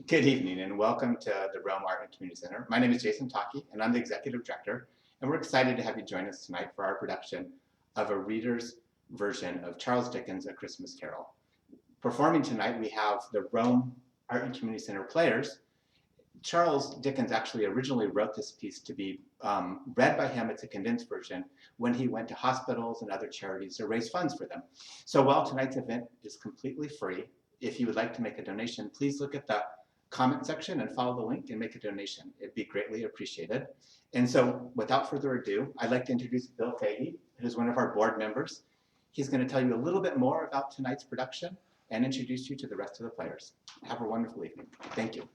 Good evening and welcome to the Realm Art and Community Center. My name is Jason Taki and I'm the Executive Director, and we're excited to have you join us tonight for our production of a reader's version of Charles Dickens' A Christmas Carol. Performing tonight we have the Realm Art and Community Center players. Charles Dickens actually originally wrote this piece to be read by him. It's a condensed version when he went to hospitals and other charities to raise funds for them. So while tonight's event is completely free, if you would like to make a donation, please look at the comment section and follow the link and make a donation. It'd be greatly appreciated. And so without further ado, I'd like to introduce Bill Fahey, who's one of our board members. He's going to tell you a little bit more about tonight's production and introduce you to the rest of the players. Have a wonderful evening. Thank you.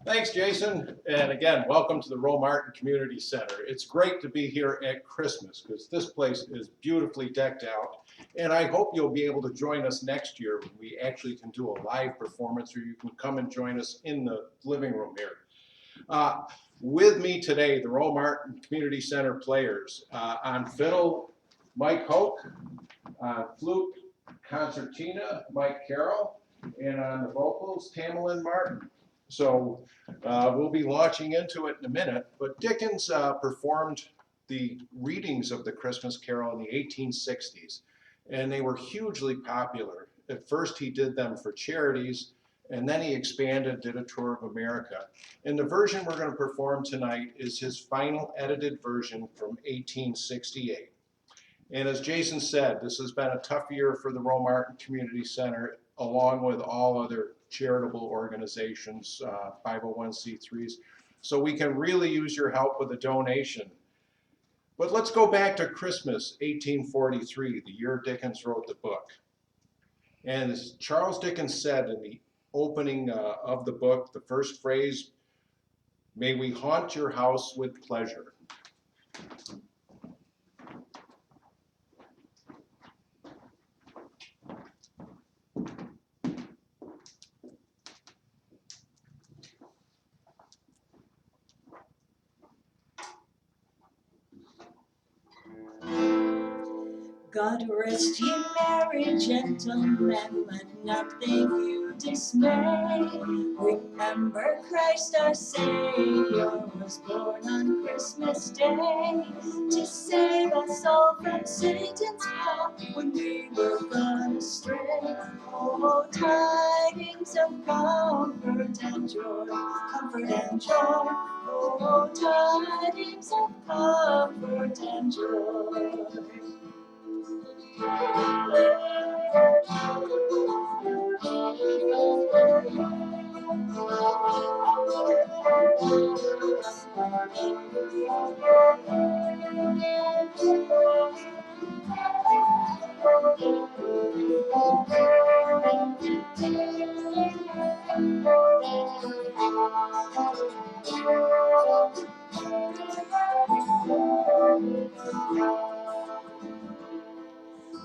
Thanks, Jason. And again, welcome to the Rome Art and Community Center. It's great to be here at Christmas because this place is beautifully decked out. And I hope you'll be able to join us next year when we actually can do a live performance, or you can come and join us in the living room here. With me today, the Rome Art and Community Center players. On fiddle, Mike Hoke. On flute, concertina, Mike Carroll. And on the vocals, Tamalyn Martin. So we'll be launching into it in a minute, but Dickens performed the readings of the Christmas Carol in the 1860s, and they were hugely popular. At first he did them for charities, and then he expanded, did a tour of America. And the version we're going to perform tonight is his final edited version from 1868. And as Jason said, this has been a tough year for the Rome Art and Community Center, along with all other charitable organizations, 501c3s. So we can really use your help with a donation. But let's go back to Christmas, 1843, the year Dickens wrote the book. And as Charles Dickens said in the opening of the book, the first phrase, "May we haunt your house with pleasure." God rest ye merry gentlemen, let nothing you dismay. Remember Christ our Savior was born on Christmas Day, to save us all from Satan's power when we were gone astray. Oh, tidings of comfort and joy, comfort and joy. Oh, tidings of comfort and joy.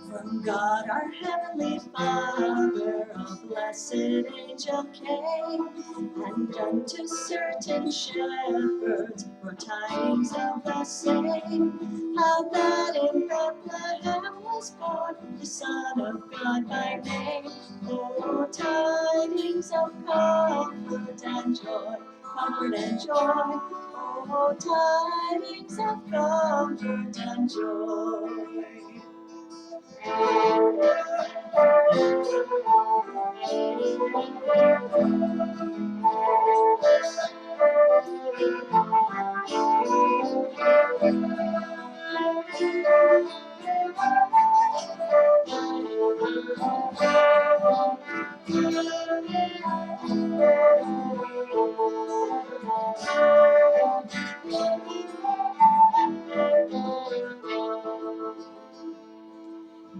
From God our Heavenly Father, a blessed angel came, and unto certain shepherds were tidings of the same, how that in Bethlehem was born the Son of God by name. Oh, tidings of comfort and joy, comfort and joy. Oh, tidings of comfort and joy.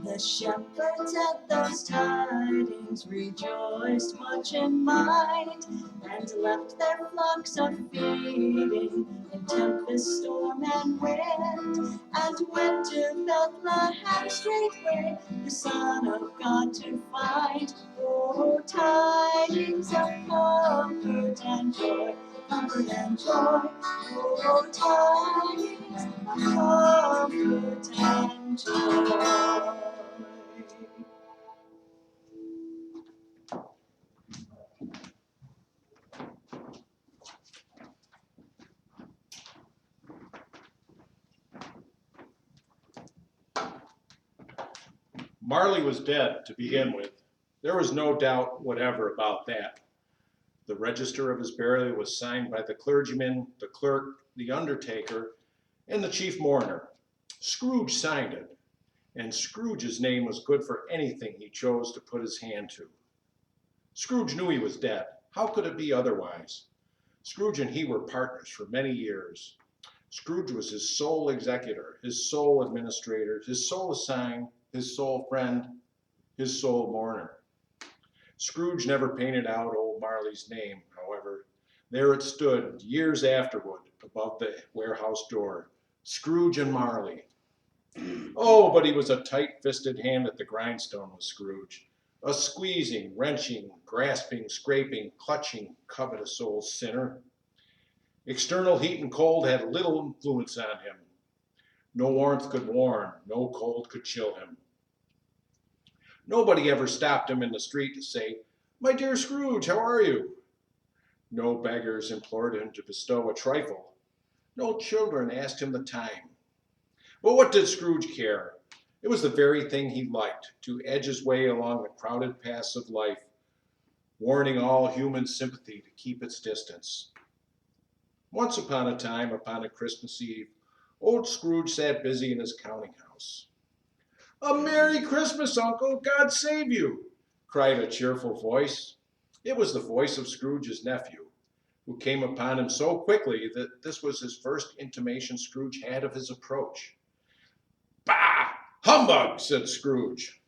The shepherds at those tidings rejoiced much in mind, and left their flocks a feeding in tempest, storm, and wind, and went to Bethlehem straightway, the Son of God to find. Oh, tidings of comfort and joy, comfort and joy. Oh, tidings of comfort and joy. Marley was dead to begin with. There was no doubt whatever about that. The register of his burial was signed by the clergyman, the clerk, the undertaker, and the chief mourner. Scrooge signed it, and Scrooge's name was good for anything he chose to put his hand to. Scrooge knew he was dead. How could it be otherwise? Scrooge and he were partners for many years. Scrooge was his sole executor, his sole administrator, his sole assign, his sole friend, his sole mourner. Scrooge never painted out old Marley's name, however. There it stood, years afterward, above the warehouse door. Scrooge and Marley. Oh, but he was a tight-fisted hand at the grindstone, was Scrooge. A squeezing, wrenching, grasping, scraping, clutching, covetous old sinner. External heat and cold had little influence on him. No warmth could warm, no cold could chill him. Nobody ever stopped him in the street to say, "My dear Scrooge, how are you?" No beggars implored him to bestow a trifle. No children asked him the time. But what did Scrooge care? It was the very thing he liked, to edge his way along the crowded paths of life, warning all human sympathy to keep its distance. Once upon a time, upon a Christmas Eve, old Scrooge sat busy in his counting house. "A Merry Christmas, Uncle! God save you!" cried a cheerful voice. It was the voice of Scrooge's nephew, who came upon him so quickly that this was his first intimation Scrooge had of his approach. "Bah! Humbug!" said Scrooge.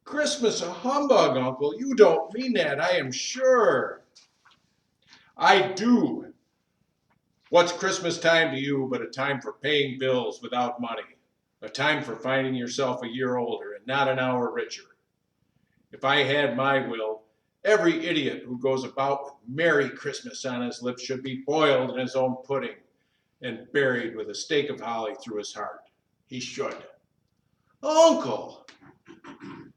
"Christmas a humbug, Uncle! You don't mean that, I am sure." "I do. What's Christmas time to you but a time for paying bills without money? A time for finding yourself a year older and not an hour richer. If I had my will, every idiot who goes about with Merry Christmas on his lips should be boiled in his own pudding and buried with a stake of holly through his heart. He should." "Uncle!"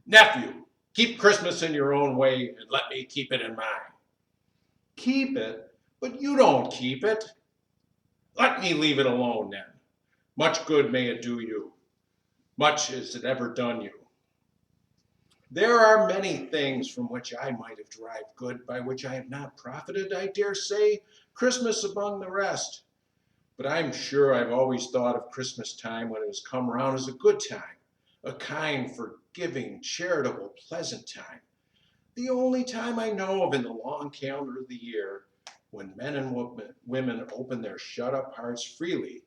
"Nephew, keep Christmas in your own way and let me keep it in mine." "Keep it? But you don't keep it." "Let me leave it alone then. Much good may it do you. Much as it ever done you. There are many things from which I might have derived good, by which I have not profited, I dare say, Christmas among the rest. But I'm sure I've always thought of Christmas time when it has come round as a good time, a kind, forgiving, charitable, pleasant time. The only time I know of in the long calendar of the year when men and women open their shut-up hearts freely,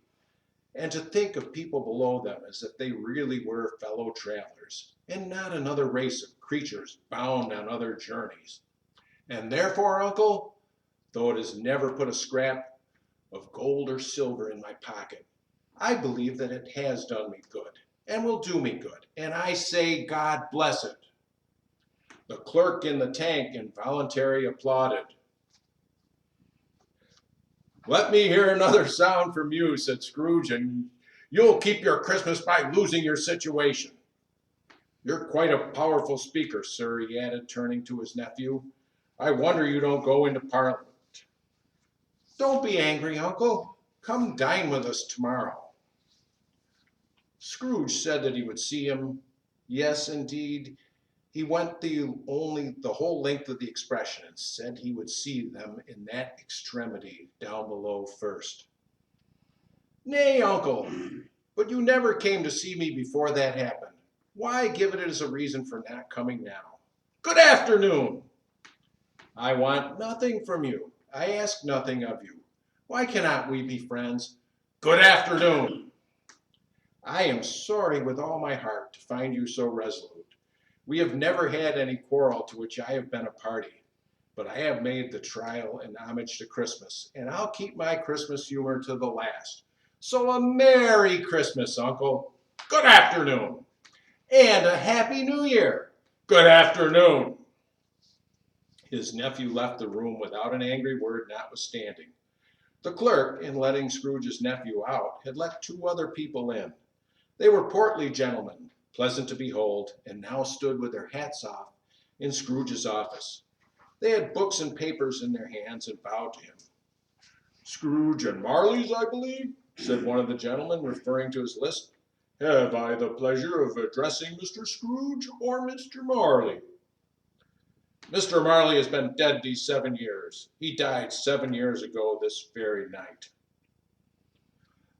and to think of people below them as if they really were fellow travelers, and not another race of creatures bound on other journeys. And therefore, Uncle, though it has never put a scrap of gold or silver in my pocket, I believe that it has done me good, and will do me good, and I say God bless it." The clerk in the tank involuntarily applauded. "Let me hear another sound from you," said Scrooge, "and you'll keep your Christmas by losing your situation. You're quite a powerful speaker, sir," he added, turning to his nephew. "I wonder you don't go into Parliament." "Don't be angry, Uncle. Come dine with us tomorrow." Scrooge said that he would see him. Yes, indeed, he went the whole length of the expression and said he would see them in that extremity down below first. "Nay, Uncle, but you never came to see me before that happened. Why give it as a reason for not coming now? Good afternoon." "I want nothing from you. I ask nothing of you. Why cannot we be friends? Good afternoon." "I am sorry with all my heart to find you so resolute. We have never had any quarrel to which I have been a party, but I have made the trial and homage to Christmas, and I'll keep my Christmas humor to the last. So a Merry Christmas, Uncle. Good afternoon. And a Happy New Year. Good afternoon." His nephew left the room without an angry word notwithstanding. The clerk, in letting Scrooge's nephew out, had let two other people in. They were portly gentlemen, pleasant to behold, and now stood with their hats off in Scrooge's office. They had books and papers in their hands and bowed to him. "Scrooge and Marley's, I believe," said one of the gentlemen, referring to his list. Have I the pleasure of addressing Mr. Scrooge or Mr. Marley? Mr. Marley has been dead these 7 years. He died 7 years ago this very night.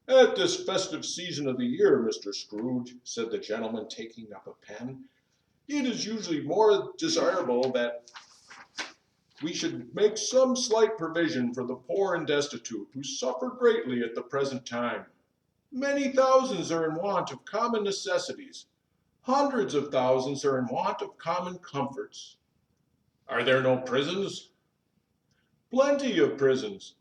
At this festive season of the year, Mr. Scrooge, said the gentleman, taking up a pen, it is usually more desirable that we should make some slight provision for the poor and destitute who suffer greatly at the present time. Many thousands are in want of common necessities. Hundreds of thousands are in want of common comforts. Are there no prisons? Plenty of prisons,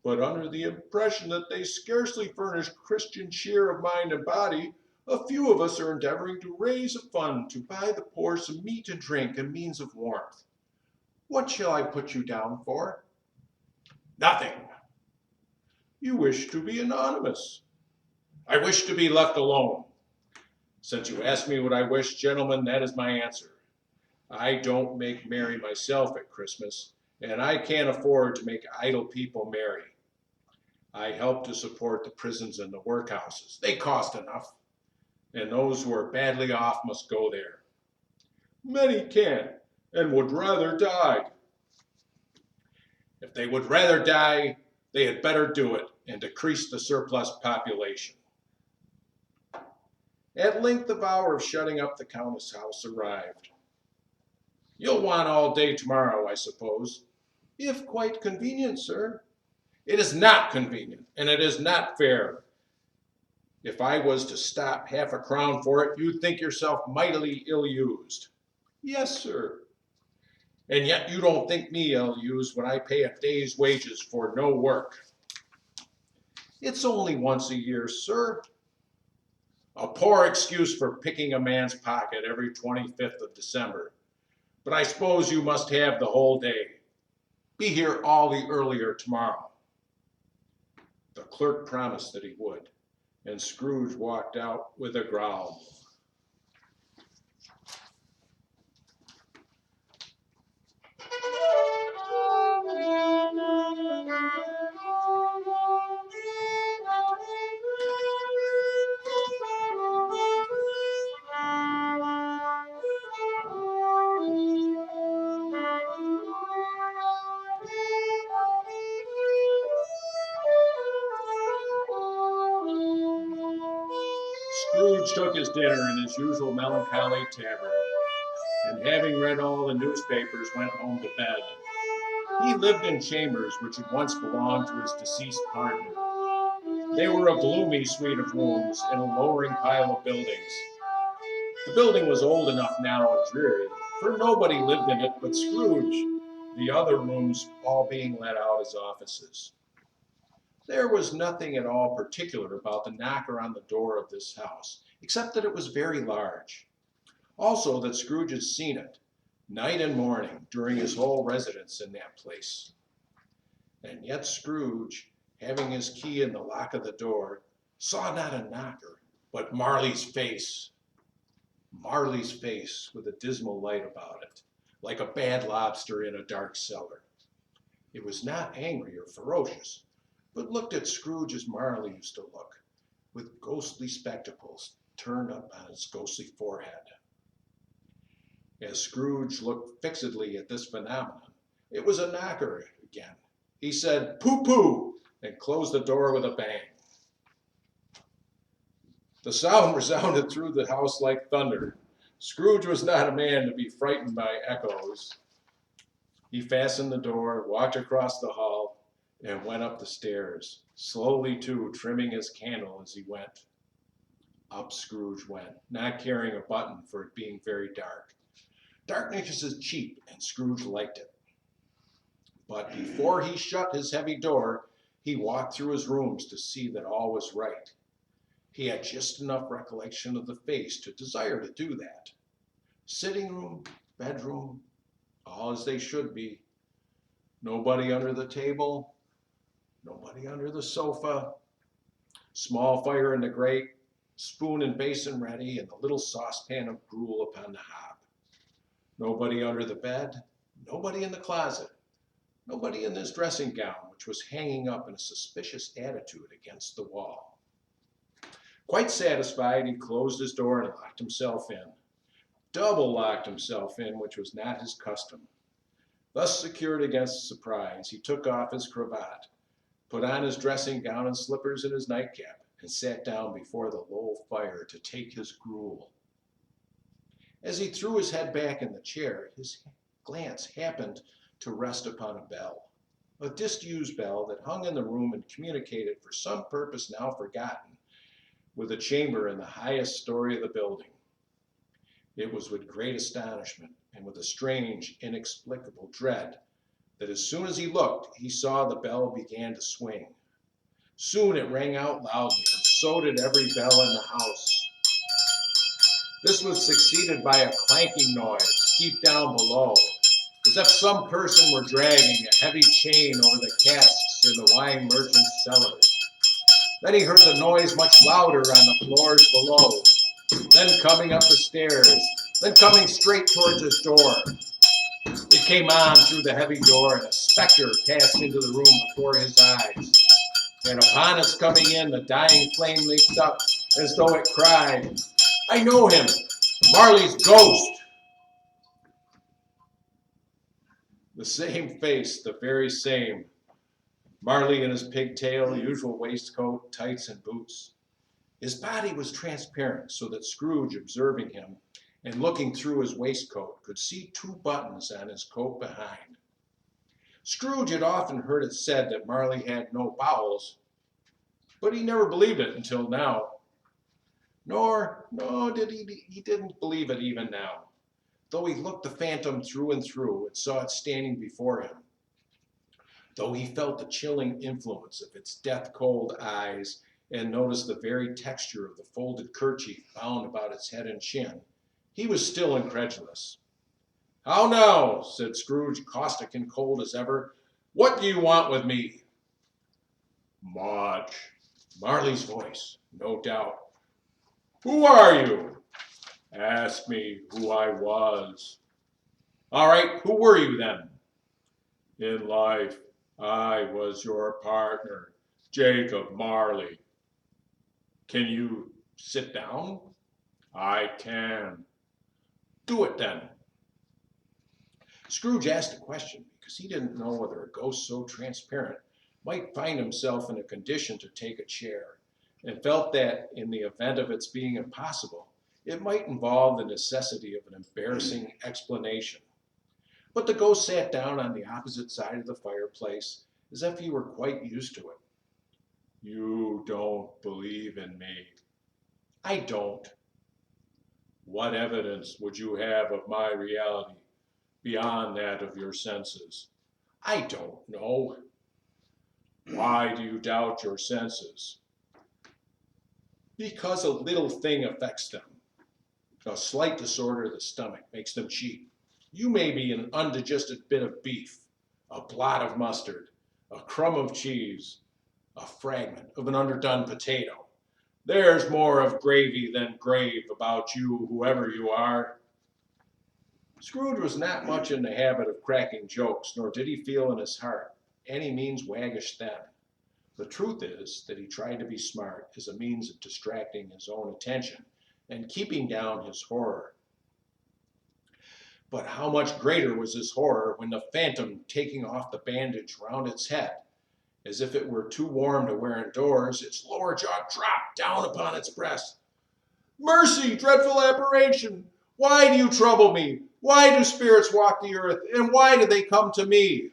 but under the impression that they scarcely furnish Christian cheer of mind and body, a few of us are endeavoring to raise a fund to buy the poor some meat and drink and means of warmth. What shall I put you down for? Nothing. You wish to be anonymous. I wish to be left alone. Since you ask me what I wish, gentlemen, that is my answer. I don't make merry myself at Christmas, and I can't afford to make idle people merry. I help to support the prisons and the workhouses. They cost enough, and those who are badly off must go there. Many can't and would rather die. If they would rather die, they had better do it and decrease the surplus population. At length the hour of shutting up the Countess' house arrived. You'll want all day tomorrow, I suppose. If quite convenient, sir. It is not convenient, and it is not fair. If I was to stop half a crown for it, you'd think yourself mightily ill-used. Yes, sir. And yet you don't think me ill-used when I pay a day's wages for no work. It's only once a year, sir. A poor excuse for picking a man's pocket every 25th of December. But I suppose you must have the whole day. Be here all the earlier tomorrow. The clerk promised that he would, and Scrooge walked out with a growl. Scrooge took his dinner in his usual melancholy tavern, and having read all the newspapers, went home to bed. He lived in chambers which had once belonged to his deceased partner. They were a gloomy suite of rooms in a lowering pile of buildings. The building was old enough now and dreary, for nobody lived in it but Scrooge, the other rooms all being let out as offices. There was nothing at all particular about the knocker on the door of this house, except that it was very large. Also that Scrooge had seen it, night and morning, during his whole residence in that place. And yet Scrooge, having his key in the lock of the door, saw not a knocker, but Marley's face. Marley's face with a dismal light about it, like a bad lobster in a dark cellar. It was not angry or ferocious, but looked at Scrooge as Marley used to look, with ghostly spectacles turned up on his ghostly forehead. As Scrooge looked fixedly at this phenomenon, it was a knocker again. He said, "Pooh-pooh," and closed the door with a bang. The sound resounded through the house like thunder. Scrooge was not a man to be frightened by echoes. He fastened the door, walked across the hall, and went up the stairs, slowly too, trimming his candle as he went. Up Scrooge went, not carrying a button for it being very dark. Darkness is cheap, and Scrooge liked it. But before he shut his heavy door, he walked through his rooms to see that all was right. He had just enough recollection of the face to desire to do that. Sitting room, bedroom, all as they should be. Nobody under the table, nobody under the sofa. Small fire in the grate, spoon and basin ready, and the little saucepan of gruel upon the hob. Nobody under the bed, nobody in the closet, nobody in his dressing gown, which was hanging up in a suspicious attitude against the wall. Quite satisfied, he closed his door and locked himself in. Double locked himself in, which was not his custom. Thus secured against surprise, he took off his cravat, put on his dressing gown and slippers and his nightcap, and sat down before the low fire to take his gruel. As he threw his head back in the chair, his glance happened to rest upon a bell, a disused bell that hung in the room and communicated for some purpose now forgotten with a chamber in the highest story of the building. It was with great astonishment and with a strange, inexplicable dread that as soon as he looked, he saw the bell began to swing. Soon it rang out loudly, and so did every bell in the house. This was succeeded by a clanking noise deep down below, as if some person were dragging a heavy chain over the casks in the wine merchant's cellar. Then he heard the noise much louder on the floors below, then coming up the stairs, then coming straight towards his door. It came on through the heavy door, and a specter passed into the room before his eyes. And upon its coming in, the dying flame leaped up as though it cried, "I know him, Marley's ghost." The same face, the very same. Marley in his pigtail, usual waistcoat, tights, and boots. His body was transparent, so that Scrooge, observing him and looking through his waistcoat, could see 2 buttons on his coat behind. Scrooge had often heard it said that Marley had no bowels, but he never believed it until now. He didn't believe it even now, though he looked the phantom through and through and saw it standing before him. Though he felt the chilling influence of its death-cold eyes and noticed the very texture of the folded kerchief bound about its head and chin, he was still incredulous. "How now?" said Scrooge, caustic and cold as ever. "What do you want with me?" "Much." Marley's voice, no doubt. "Who are you?" "Ask me who I was." "All right, who were you then?" "In life, I was your partner, Jacob Marley." "Can you sit down?" "I can." "Do it then." Scrooge asked the question because he didn't know whether a ghost so transparent might find himself in a condition to take a chair, and felt that in the event of its being impossible, it might involve the necessity of an embarrassing explanation. But the ghost sat down on the opposite side of the fireplace as if he were quite used to it. "You don't believe in me." "I don't." "What evidence would you have of my reality beyond that of your senses?" "I don't know." "Why do you doubt your senses?" "Because a little thing affects them. A slight disorder of the stomach makes them cheap. You may be an undigested bit of beef, a blot of mustard, a crumb of cheese, a fragment of an underdone potato. There's more of gravy than grave about you, whoever you are." Scrooge was not much in the habit of cracking jokes, nor did he feel in his heart any means waggish then. The truth is that he tried to be smart as a means of distracting his own attention and keeping down his horror. But how much greater was his horror when the phantom, taking off the bandage round its head, as if it were too warm to wear indoors, its lower jaw dropped down upon its breast. "Mercy, dreadful apparition! Why do you trouble me? Why do spirits walk the earth, and why do they come to me?"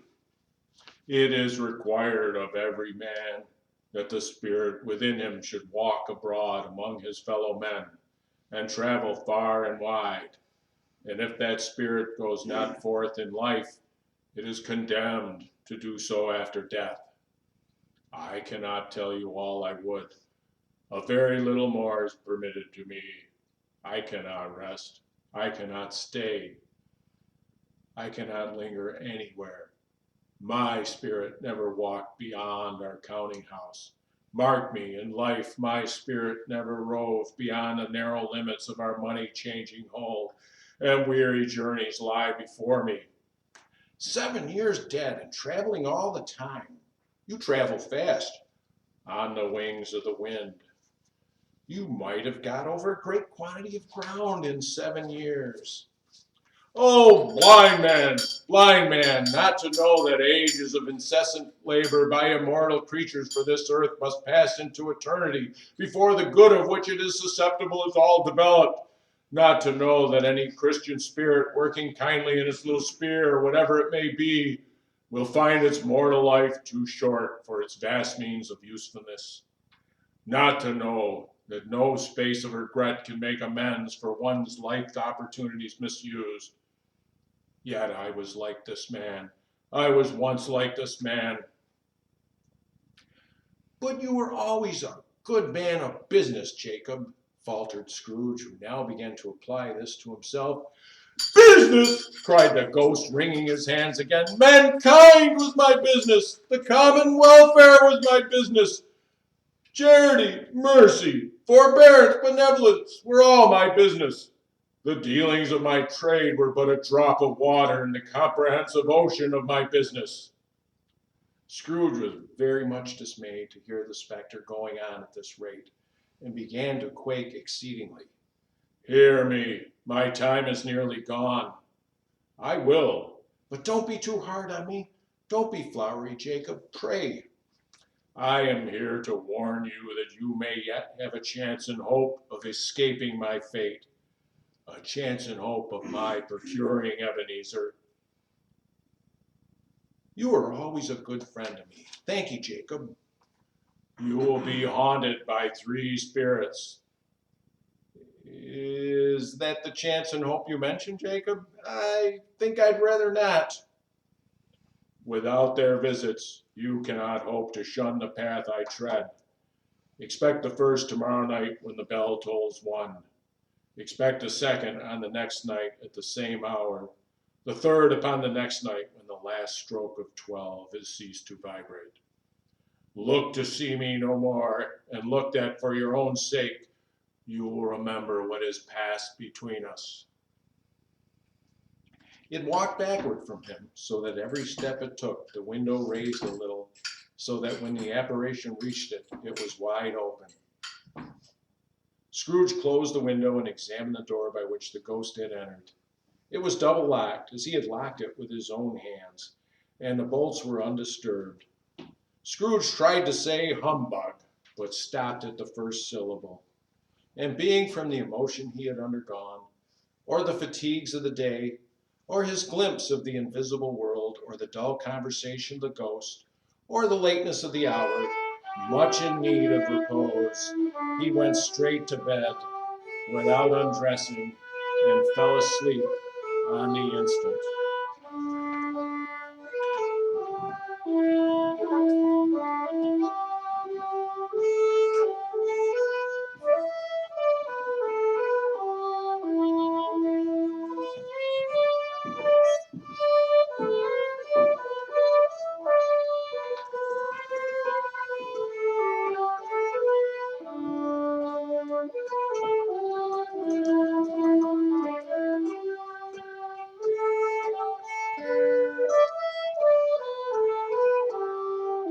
"It is required of every man that the spirit within him should walk abroad among his fellow men, and travel far and wide. And if that spirit goes not forth in life, it is condemned to do so after death. I cannot tell you all I would. A very little more is permitted to me. I cannot rest. I cannot stay. I cannot linger anywhere. My spirit never walked beyond our counting house. Mark me, in life my spirit never roved beyond the narrow limits of our money-changing hole, and weary journeys lie before me." 7 years dead and traveling all the time. You travel fast, on the wings of the wind. You might have got over a great quantity of ground in 7 years. Oh, blind man, not to know that ages of incessant labor by immortal creatures for this earth must pass into eternity before the good of which it is susceptible is all developed. Not to know that any Christian spirit working kindly in its little sphere, whatever it may be, will find its mortal life too short for its vast means of usefulness. Not to know that no space of regret can make amends for one's life opportunities misused. Yet I was like this man. I was once like this man. But you were always a good man of business, Jacob, faltered Scrooge, who now began to apply this to himself. Business! Cried the ghost, wringing his hands again. Mankind was my business. The common welfare was my business. Charity, mercy, forbearance, benevolence were all my business. The dealings of my trade were but a drop of water in the comprehensive ocean of my business. Scrooge was very much dismayed to hear the spectre going on at this rate, and began to quake exceedingly. Hear me, my time is nearly gone. I will, but don't be too hard on me. Don't be flowery, Jacob, pray. I am here to warn you that you may yet have a chance and hope of escaping my fate. A chance and hope of my procuring Ebenezer. You are always a good friend to me. Thank you, Jacob. You will be haunted by 3 spirits. Is that the chance and hope you mentioned, Jacob? I think I'd rather not. Without their visits, you cannot hope to shun the path I tread. Expect the first tomorrow night when the bell tolls 1. Expect a second on the next night at the same hour, the third upon the next night when the last stroke of 12 has ceased to vibrate. Look to see me no more, and look that for your own sake you will remember what has passed between us. It walked backward from him, so that every step it took, the window raised a little, so that when the apparition reached it, it was wide open. Scrooge closed the window and examined the door by which the ghost had entered. It was double locked, as he had locked it with his own hands, and the bolts were undisturbed. Scrooge tried to say humbug, but stopped at the first syllable. And being from the emotion he had undergone, or the fatigues of the day, or his glimpse of the invisible world, or the dull conversation of the ghost, or the lateness of the hour, much in need of repose, he went straight to bed without undressing and fell asleep on the instant.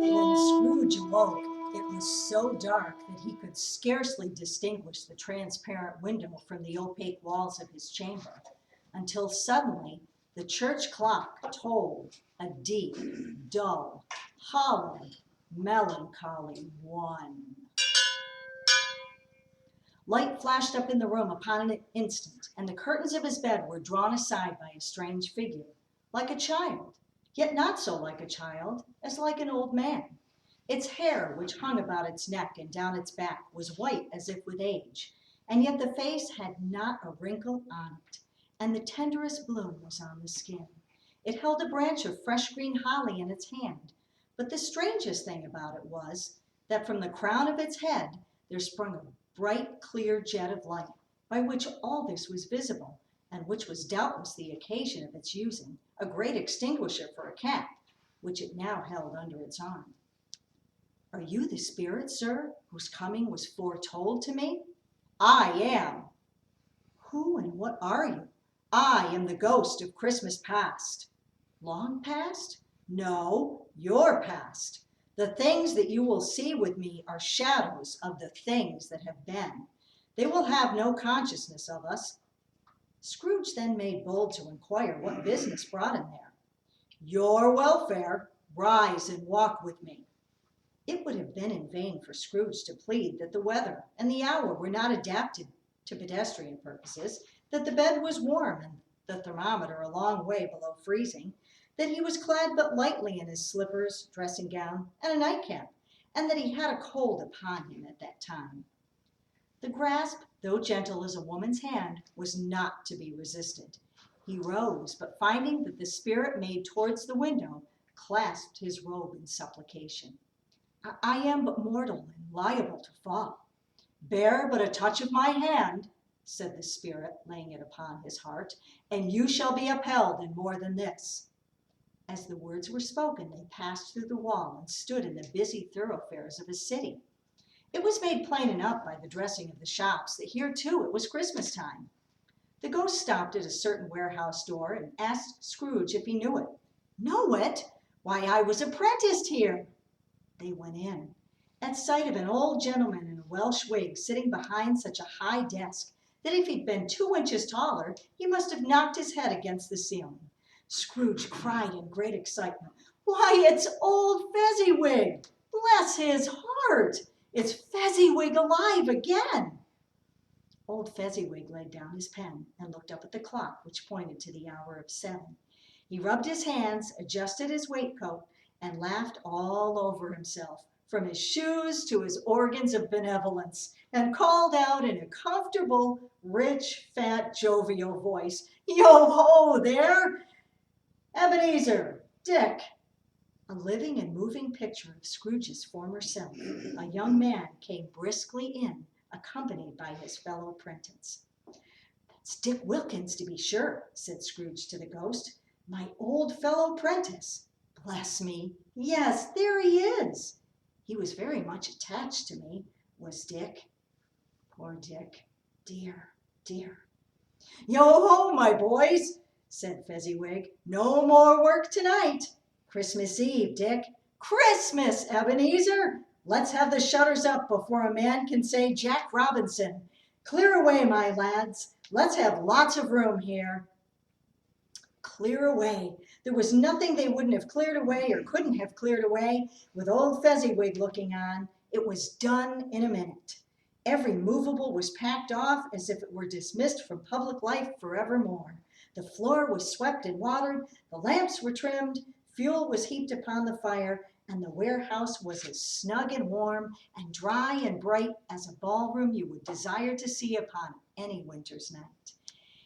When Scrooge awoke, it was so dark that he could scarcely distinguish the transparent window from the opaque walls of his chamber, until suddenly the church clock tolled a deep, dull, hollow, melancholy 1. Light flashed up in the room upon an instant, and the curtains of his bed were drawn aside by a strange figure, like a child, yet not so like a child as like an old man. Its hair, which hung about its neck and down its back, was white as if with age, and yet the face had not a wrinkle on it, and the tenderest bloom was on the skin. It held a branch of fresh green holly in its hand, but the strangest thing about it was that from the crown of its head there sprung a bright, clear jet of light, by which all this was visible, and which was doubtless the occasion of its using a great extinguisher for a cat, which it now held under its arm. Are you the spirit, sir, whose coming was foretold to me? I am. Who and what are you? I am the ghost of Christmas past. Long past? No, your past. The things that you will see with me are shadows of the things that have been. They will have no consciousness of us. Scrooge then made bold to inquire what business brought him there. Your welfare, rise and walk with me. It would have been in vain for Scrooge to plead that the weather and the hour were not adapted to pedestrian purposes, that the bed was warm and the thermometer a long way below freezing, that he was clad but lightly in his slippers, dressing gown, and a nightcap, and that he had a cold upon him at that time. The grasp, though gentle as a woman's hand, was not to be resisted. He rose, but finding that the spirit made towards the window, clasped his robe in supplication. I am but mortal and liable to fall. Bear but a touch of my hand, said the spirit, laying it upon his heart, and you shall be upheld in more than this. As the words were spoken, they passed through the wall and stood in the busy thoroughfares of a city. It was made plain enough by the dressing of the shops that here too it was Christmas time. The ghost stopped at a certain warehouse door and asked Scrooge if he knew it. Know it? Why, I was apprenticed here. They went in. At sight of an old gentleman in a Welsh wig sitting behind such a high desk that if he'd been 2 inches taller, he must have knocked his head against the ceiling. Scrooge cried in great excitement, Why, it's old Fezziwig! Bless his heart! It's Fezziwig alive again! Old Fezziwig laid down his pen and looked up at the clock, which pointed to the hour of 7. He rubbed his hands, adjusted his waistcoat, and laughed all over himself, from his shoes to his organs of benevolence, and called out in a comfortable, rich, fat, jovial voice, Yo-ho there! Ebenezer, Dick. A living and moving picture of Scrooge's former self, a young man came briskly in, accompanied by his fellow apprentice. That's Dick Wilkins, to be sure, said Scrooge to the ghost. My old fellow apprentice. Bless me, yes, there he is. He was very much attached to me, was Dick. Poor Dick, dear, dear. Yo-ho, my boys, said Fezziwig. No more work tonight. Christmas Eve, Dick. Christmas, Ebenezer. Let's have the shutters up before a man can say Jack Robinson. Clear away, my lads. Let's have lots of room here. Clear away. There was nothing they wouldn't have cleared away or couldn't have cleared away with old Fezziwig looking on. It was done in a minute. Every movable was packed off as if it were dismissed from public life forevermore. The floor was swept and watered, the lamps were trimmed, fuel was heaped upon the fire, and the warehouse was as snug and warm and dry and bright as a ballroom you would desire to see upon any winter's night.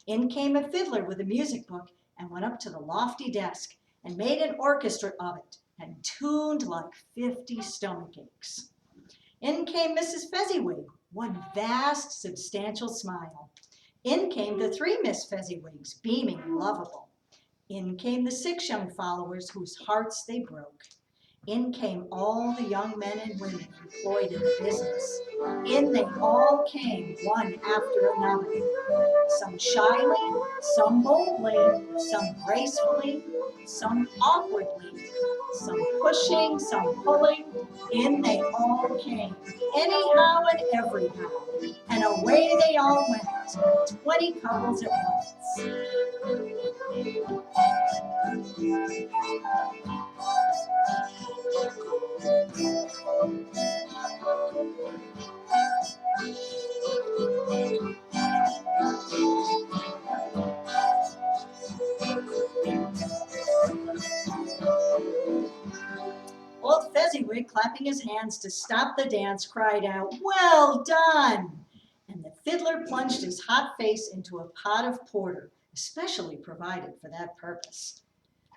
In came a fiddler with a music book and went up to the lofty desk and made an orchestra of it and tuned like 50 stomachaches. In came Mrs. Fezziwig, one vast, substantial smile. In came the 3 Miss Fezziwigs, beaming and lovable. In came the 6 young followers whose hearts they broke. In came all the young men and women employed in the business. In they all came, one after another. Some shyly, some boldly, some gracefully, some awkwardly, some pushing, some pulling. In they all came, anyhow and everyhow, and away they all went, 20 couples at once. Old Fezziwig, clapping his hands to stop the dance, cried out, Well done! And the fiddler plunged his hot face into a pot of porter, especially provided for that purpose.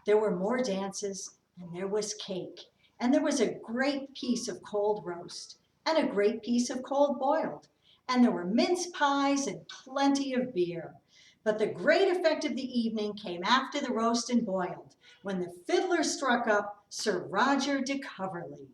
There were more dances, and there was cake, and there was a great piece of cold roast, and a great piece of cold boiled, and there were mince pies and plenty of beer. But the great effect of the evening came after the roast and boiled, when the fiddler struck up Sir Roger de Coverley.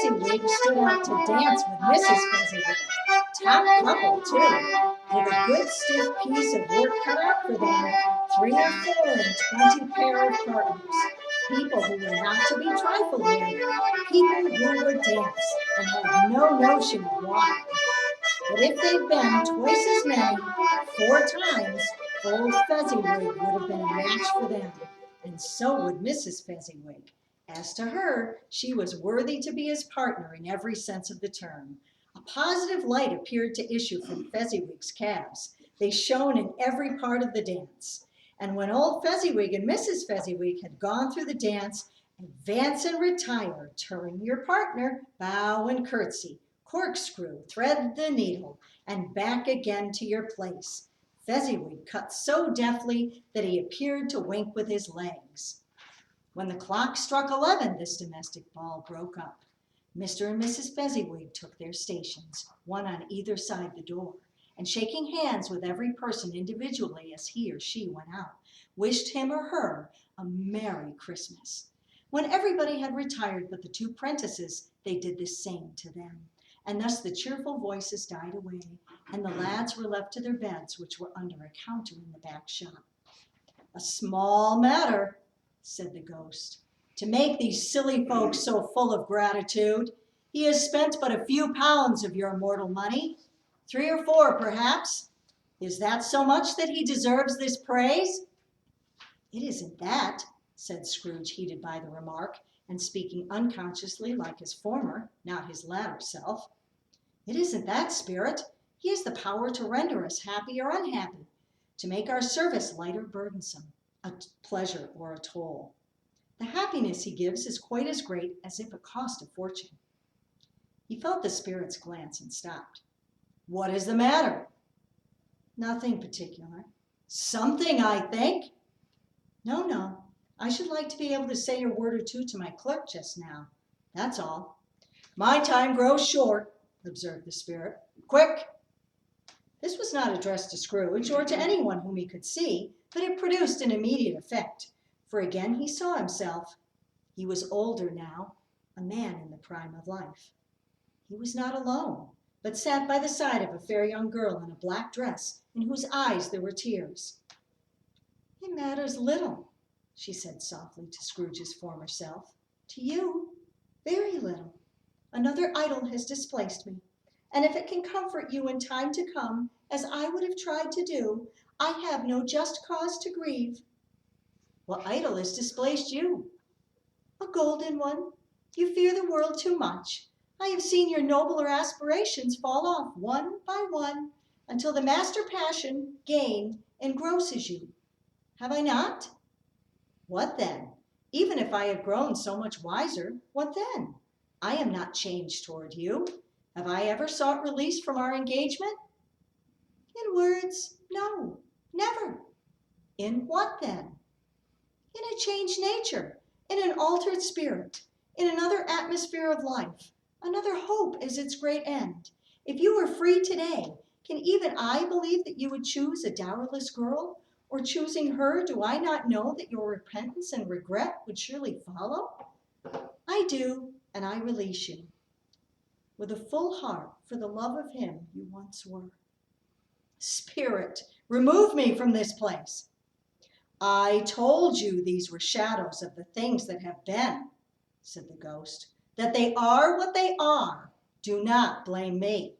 Fezziwig stood out to dance with Mrs. Fezziwig. Top couple, too, with a good stiff piece of work cut out for them, 3 or 4 and 20 pair of partners. People who were not to be trifled with, people who would dance and had no notion of walking. But if they'd been twice as many, 4 times, old Fezziwig would have been a match for them, and so would Mrs. Fezziwig. As to her, she was worthy to be his partner in every sense of the term. A positive light appeared to issue from Fezziwig's calves. They shone in every part of the dance. And when old Fezziwig and Mrs. Fezziwig had gone through the dance, advance and retire, turn your partner, bow and curtsy, corkscrew, thread the needle, and back again to your place. Fezziwig cut so deftly that he appeared to wink with his legs. When the clock struck 11, this domestic ball broke up. Mr. and Mrs. Fezziwig took their stations, one on either side the door, and shaking hands with every person individually as he or she went out, wished him or her a Merry Christmas. When everybody had retired but the 2 prentices, they did the same to them, and thus the cheerful voices died away, and the lads were left to their beds, which were under a counter in the back shop. "A small matter," said the ghost, "to make these silly folks so full of gratitude. He has spent but a few pounds of your mortal money, 3 or 4 perhaps. Is that so much that he deserves this praise?" "It isn't that," said Scrooge, heated by the remark, and speaking unconsciously like his former, not his latter self. "It isn't that, Spirit. He has the power to render us happy or unhappy, to make our service light or burdensome, a pleasure or a toll. The happiness he gives is quite as great as if it cost a fortune." He felt the Spirit's glance and stopped. "What is the matter?" "Nothing particular." "Something, I think." No. I should like to be able to say a word or 2 to my clerk just now. That's all." "My time grows short," observed the Spirit. "Quick!" This was not addressed to Scrooge, or to anyone whom he could see, but it produced an immediate effect, for again he saw himself. He was older now, a man in the prime of life. He was not alone, but sat by the side of a fair young girl in a black dress, in whose eyes there were tears. "It matters little," she said softly to Scrooge's former self. "To you, very little. Another idol has displaced me, and if it can comfort you in time to come, as I would have tried to do, I have no just cause to grieve." "What idol has displaced you?" "A golden one. You fear the world too much. I have seen your nobler aspirations fall off one by one, until the master passion, gain, engrosses you. Have I not?" "What then? Even if I have grown so much wiser, what then? I am not changed toward you. Have I ever sought release from our engagement?" "In words, no, never." "In what then?" "In a changed nature, in an altered spirit, in another atmosphere of life. Another hope is its great end. If you were free today, can even I believe that you would choose a dowerless girl? Or choosing her, do I not know that your repentance and regret would surely follow? I do, and I release you, with a full heart, for the love of him you once were. Spirit, remove me from this place." "I told you these were shadows of the things that have been," said the ghost. "That they are what they are. Do not blame me."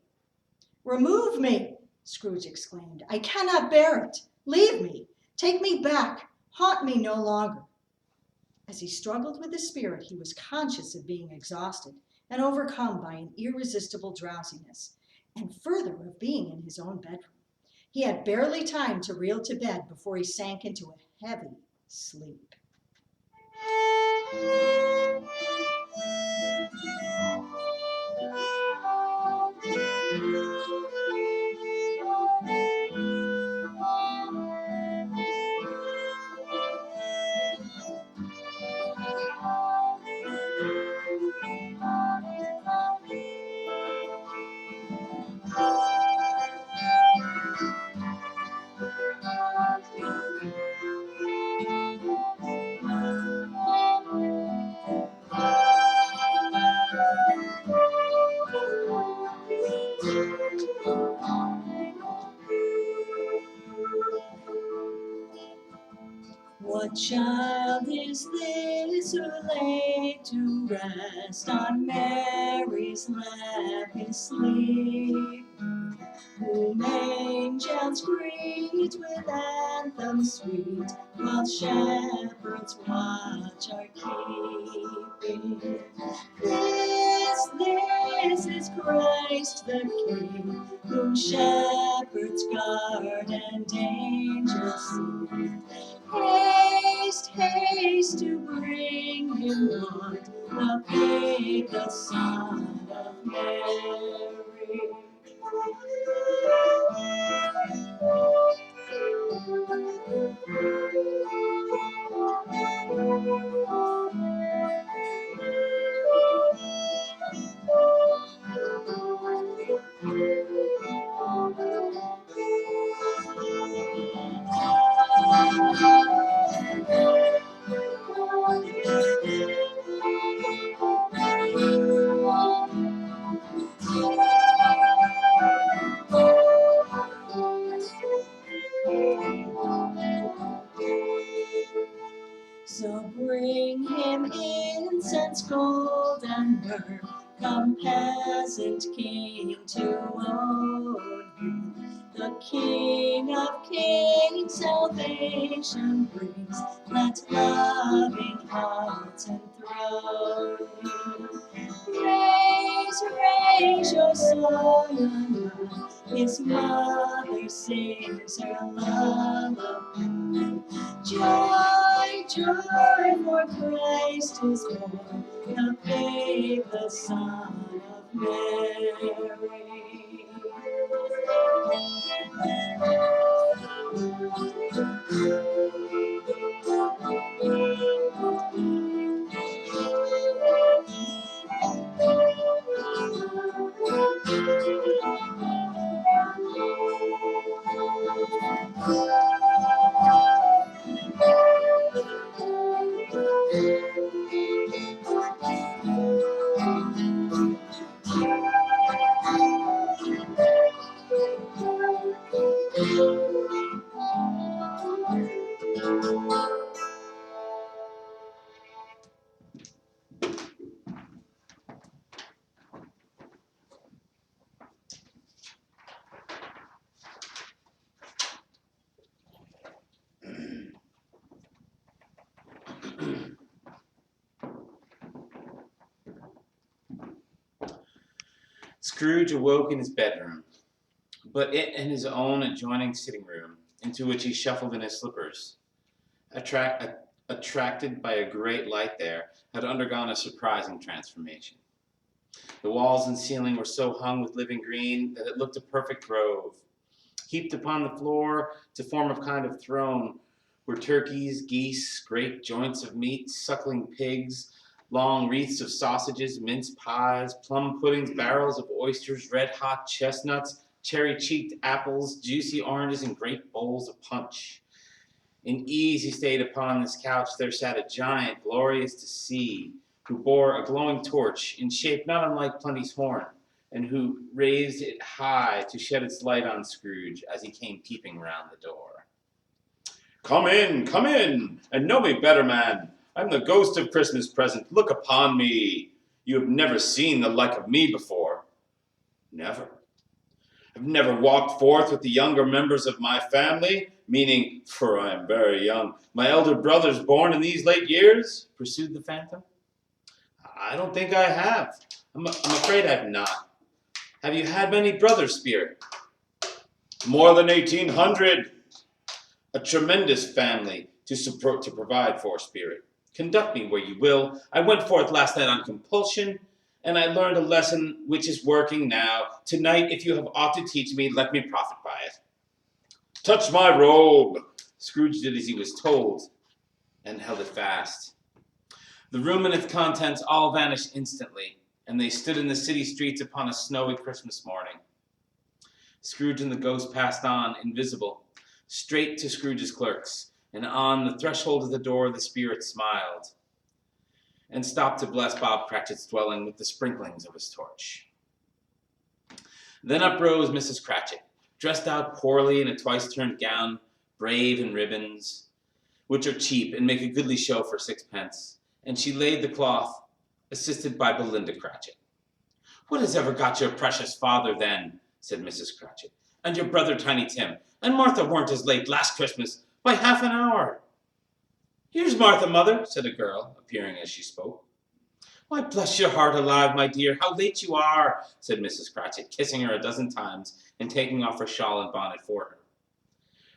"Remove me!" Scrooge exclaimed. "I cannot bear it. Leave me. Take me back. Haunt me no longer." As he struggled with the Spirit, he was conscious of being exhausted and overcome by an irresistible drowsiness, and further of being in his own bedroom. He had barely time to reel to bed before he sank into a heavy sleep. child is this who lay to rest on Mary's lap is sleep? Whom angels greet with anthems sweet, while shepherds watch are keeping. This is Christ the King, whom shepherds guard and angels sing. Haste, haste to bring him word, the babe, the Son of Mary. So bring him incense, gold, and myrrh. Come, peasant king, to own him. The King of kings salvation brings. Let loving hearts enthrone him. Raise, raise your son on high. His mother sings her lullaby. Joy, joy, for Christ is born, the babe, the Son of Mary. Scrooge awoke in his bedroom, but it and his own adjoining sitting room, into which he shuffled in his slippers. Attracted by a great light there, had undergone a surprising transformation. The walls and ceiling were so hung with living green that it looked a perfect grove. Heaped upon the floor to form a kind of throne were turkeys, geese, great joints of meat, suckling pigs, long wreaths of sausages, mince pies, plum puddings, barrels of oysters, red-hot chestnuts, cherry-cheeked apples, juicy oranges, and great bowls of punch. In easy state upon this couch there sat a giant, glorious to see, who bore a glowing torch, in shape not unlike Plenty's horn, and who raised it high to shed its light on Scrooge as he came peeping round the door. Come in, and know me better, man. I'm the ghost of Christmas present. Look upon me. You have never seen the like of me before. Never. I've never walked forth with the younger members of my family, meaning, for I am very young, my elder brothers born in these late years, pursued the phantom. I don't think I have. I'm afraid I've not. Have you had many brothers, Spirit? More than 1,800. A tremendous family to provide for, Spirit. Conduct me where you will. I went forth last night on compulsion, and I learned a lesson which is working now. Tonight, if you have aught to teach me, let me profit by it. Touch my robe. Scrooge did as he was told, and held it fast. The room and its contents all vanished instantly, and they stood in the city streets upon a snowy Christmas morning. Scrooge and the ghost passed on, invisible, straight to Scrooge's clerks, and on the threshold of the door the spirit smiled, and stopped to bless Bob Cratchit's dwelling with the sprinklings of his torch. Then uprose Mrs. Cratchit, dressed out poorly in a twice-turned gown, brave in ribbons, which are cheap and make a goodly show for 6 pence, and she laid the cloth, assisted by Belinda Cratchit. "What has ever got your precious father, then?" said Mrs. Cratchit. "And your brother Tiny Tim, and Martha weren't as late last Christmas by half an hour." "Here's Martha, mother," said a girl, appearing as she spoke. "Why, bless your heart alive, my dear, how late you are," said Mrs. Cratchit, kissing her a dozen times and taking off her shawl and bonnet for her.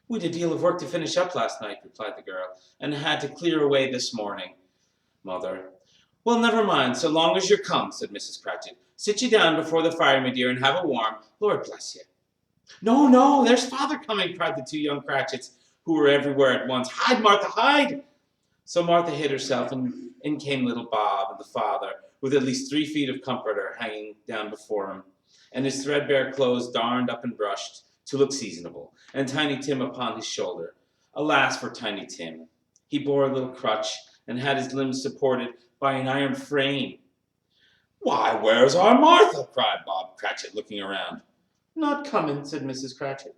"We'd a deal of work to finish up last night," replied the girl, "and had to clear away this morning, mother." "Well, never mind, so long as you're come," said Mrs. Cratchit. "Sit you down before the fire, my dear, and have a warm. Lord bless you." "No, no, there's father coming," cried the two young Cratchits, who were everywhere at once. "Hide, Martha, hide!" So Martha hid herself, and in came little Bob and the father, with at least 3 feet of comforter hanging down before him, and his threadbare clothes darned up and brushed to look seasonable, and Tiny Tim upon his shoulder. Alas for Tiny Tim! He bore a little crutch, and had his limbs supported by an iron frame. "Why, where's our Martha?" cried Bob Cratchit, looking around. "Not coming," said Mrs. Cratchit.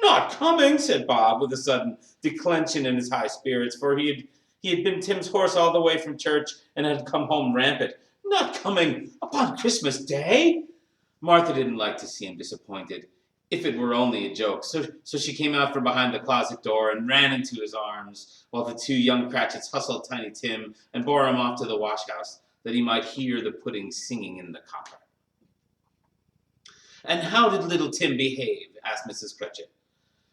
"Not coming," said Bob, with a sudden declension in his high spirits, for he had been Tim's horse all the way from church and had come home rampant. "Not coming upon Christmas Day?" Martha didn't like to see him disappointed, if it were only a joke, so she came out from behind the closet door and ran into his arms, while the two young Cratchits hustled Tiny Tim and bore him off to the wash-house, that he might hear the pudding singing in the copper. "And how did little Tim behave?" asked Mrs. Cratchit.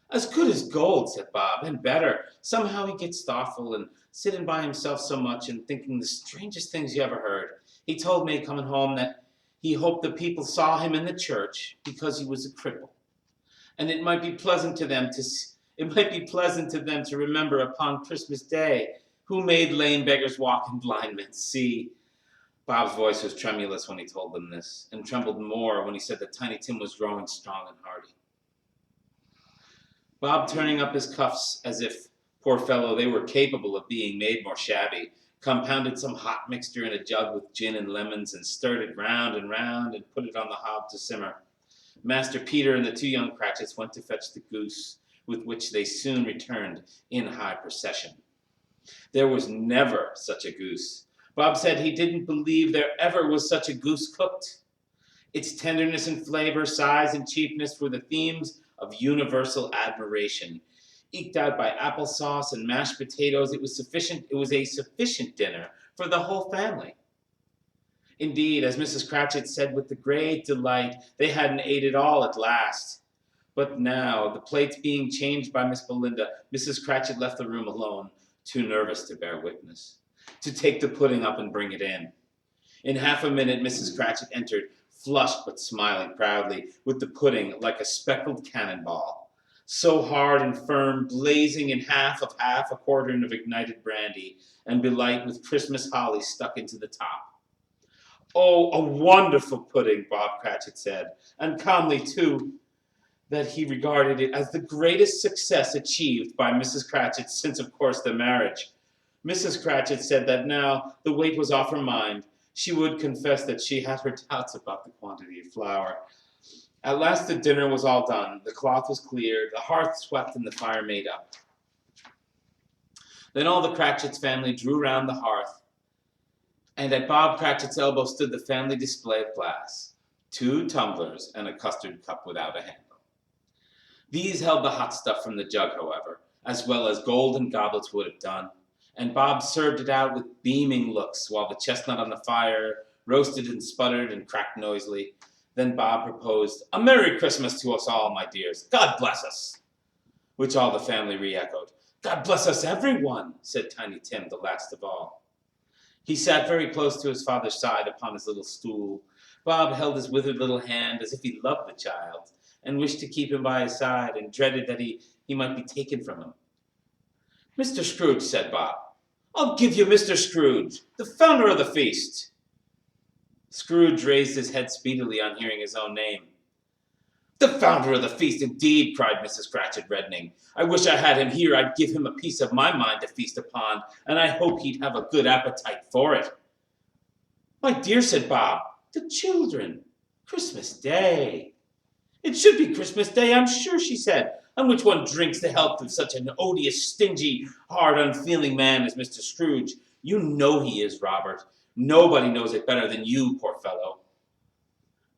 "As good as gold," said Bob, "and better. Somehow he gets thoughtful, and sitting by himself so much and thinking the strangest things you ever heard. He told me coming home that he hoped the people saw him in the church because he was a cripple, and it might be pleasant to them to remember upon Christmas Day who made lame beggars walk and blind men see." Bob's voice was tremulous when he told them this, and trembled more when he said that Tiny Tim was growing strong and hearty. Bob, turning up his cuffs as if, poor fellow, they were capable of being made more shabby, compounded some hot mixture in a jug with gin and lemons, and stirred it round and put it on the hob to simmer. Master Peter and the two young Cratchits went to fetch the goose, with which they soon returned in high procession. There was never such a goose. Bob said he didn't believe there ever was such a goose cooked. Its tenderness and flavor, size and cheapness were the themes of universal admiration. Eked out by applesauce and mashed potatoes, it was a sufficient dinner for the whole family. Indeed, as Mrs. Cratchit said with the great delight, they hadn't ate it all at last. But now, the plates being changed by Miss Belinda, Mrs. Cratchit left the room alone, too nervous to bear witness, to take the pudding up and bring it in. In half a minute, Mrs. Cratchit entered, flushed but smiling proudly, with the pudding like a speckled cannonball, so hard and firm, blazing in half a quartern of ignited brandy, and belight with Christmas holly stuck into the top. "Oh, a wonderful pudding," Bob Cratchit said, and calmly, too, that he regarded it as the greatest success achieved by Mrs. Cratchit since, of course, the marriage. Mrs. Cratchit said that now the weight was off her mind. She would confess that she had her doubts about the quantity of flour. At last the dinner was all done. The cloth was cleared, the hearth swept, and the fire made up. Then all the Cratchits family drew round the hearth, and at Bob Cratchit's elbow stood the family display of glass, 2 tumblers and a custard cup without a handle. These held the hot stuff from the jug, however, as well as golden goblets would have done, and Bob served it out with beaming looks, while the chestnut on the fire roasted and sputtered and cracked noisily. Then Bob proposed, "A Merry Christmas to us all, my dears. God bless us," which all the family re-echoed. "God bless us, everyone," said Tiny Tim, the last of all. He sat very close to his father's side upon his little stool. Bob held his withered little hand as if he loved the child, and wished to keep him by his side, and dreaded that he might be taken from him. "Mr. Scrooge," said Bob. "I'll give you Mr. Scrooge, the founder of the feast." Scrooge raised his head speedily on hearing his own name. "The founder of the feast, indeed," cried Mrs. Cratchit, reddening. "I wish I had him here. I'd give him a piece of my mind to feast upon, and I hope he'd have a good appetite for it." "My dear," said Bob, "the children! Christmas Day!" "It should be Christmas Day, I'm sure," she said. on which one drinks the health of such an odious, stingy, hard, unfeeling man as Mr. Scrooge. You know he is, Robert. Nobody knows it better than you, poor fellow.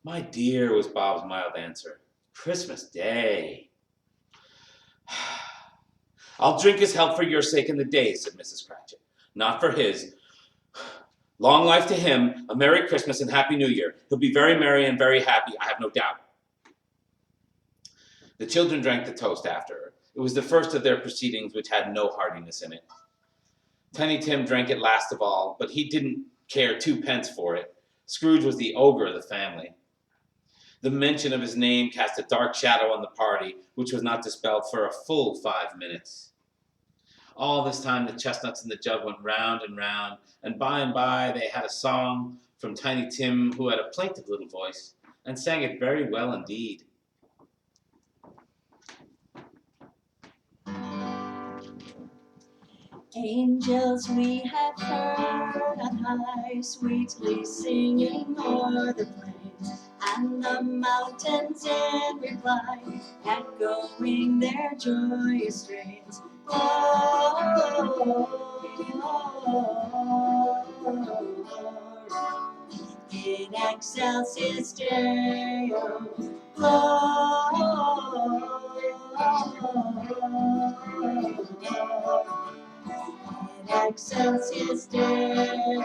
My dear, was Bob's mild answer. Christmas Day. I'll drink his health for your sake in the day, said Mrs. Cratchit. Not for his. Long life to him, a Merry Christmas and Happy New Year. He'll be very merry and very happy, I have no doubt. The children drank the toast after her. It was the first of their proceedings which had no heartiness in it. Tiny Tim drank it last of all, but he didn't care twopence for it. Scrooge was the ogre of the family. The mention of his name cast a dark shadow on the party, which was not dispelled for a full 5 minutes. All this time the chestnuts in the jug went round, and by they had a song from Tiny Tim, who had a plaintive little voice, and sang it very well indeed. Angels we have heard on high, sweetly singing o'er the plains, and the mountains in reply, echoing their joyous strains. In excelsis Deo, in excelsis Deo.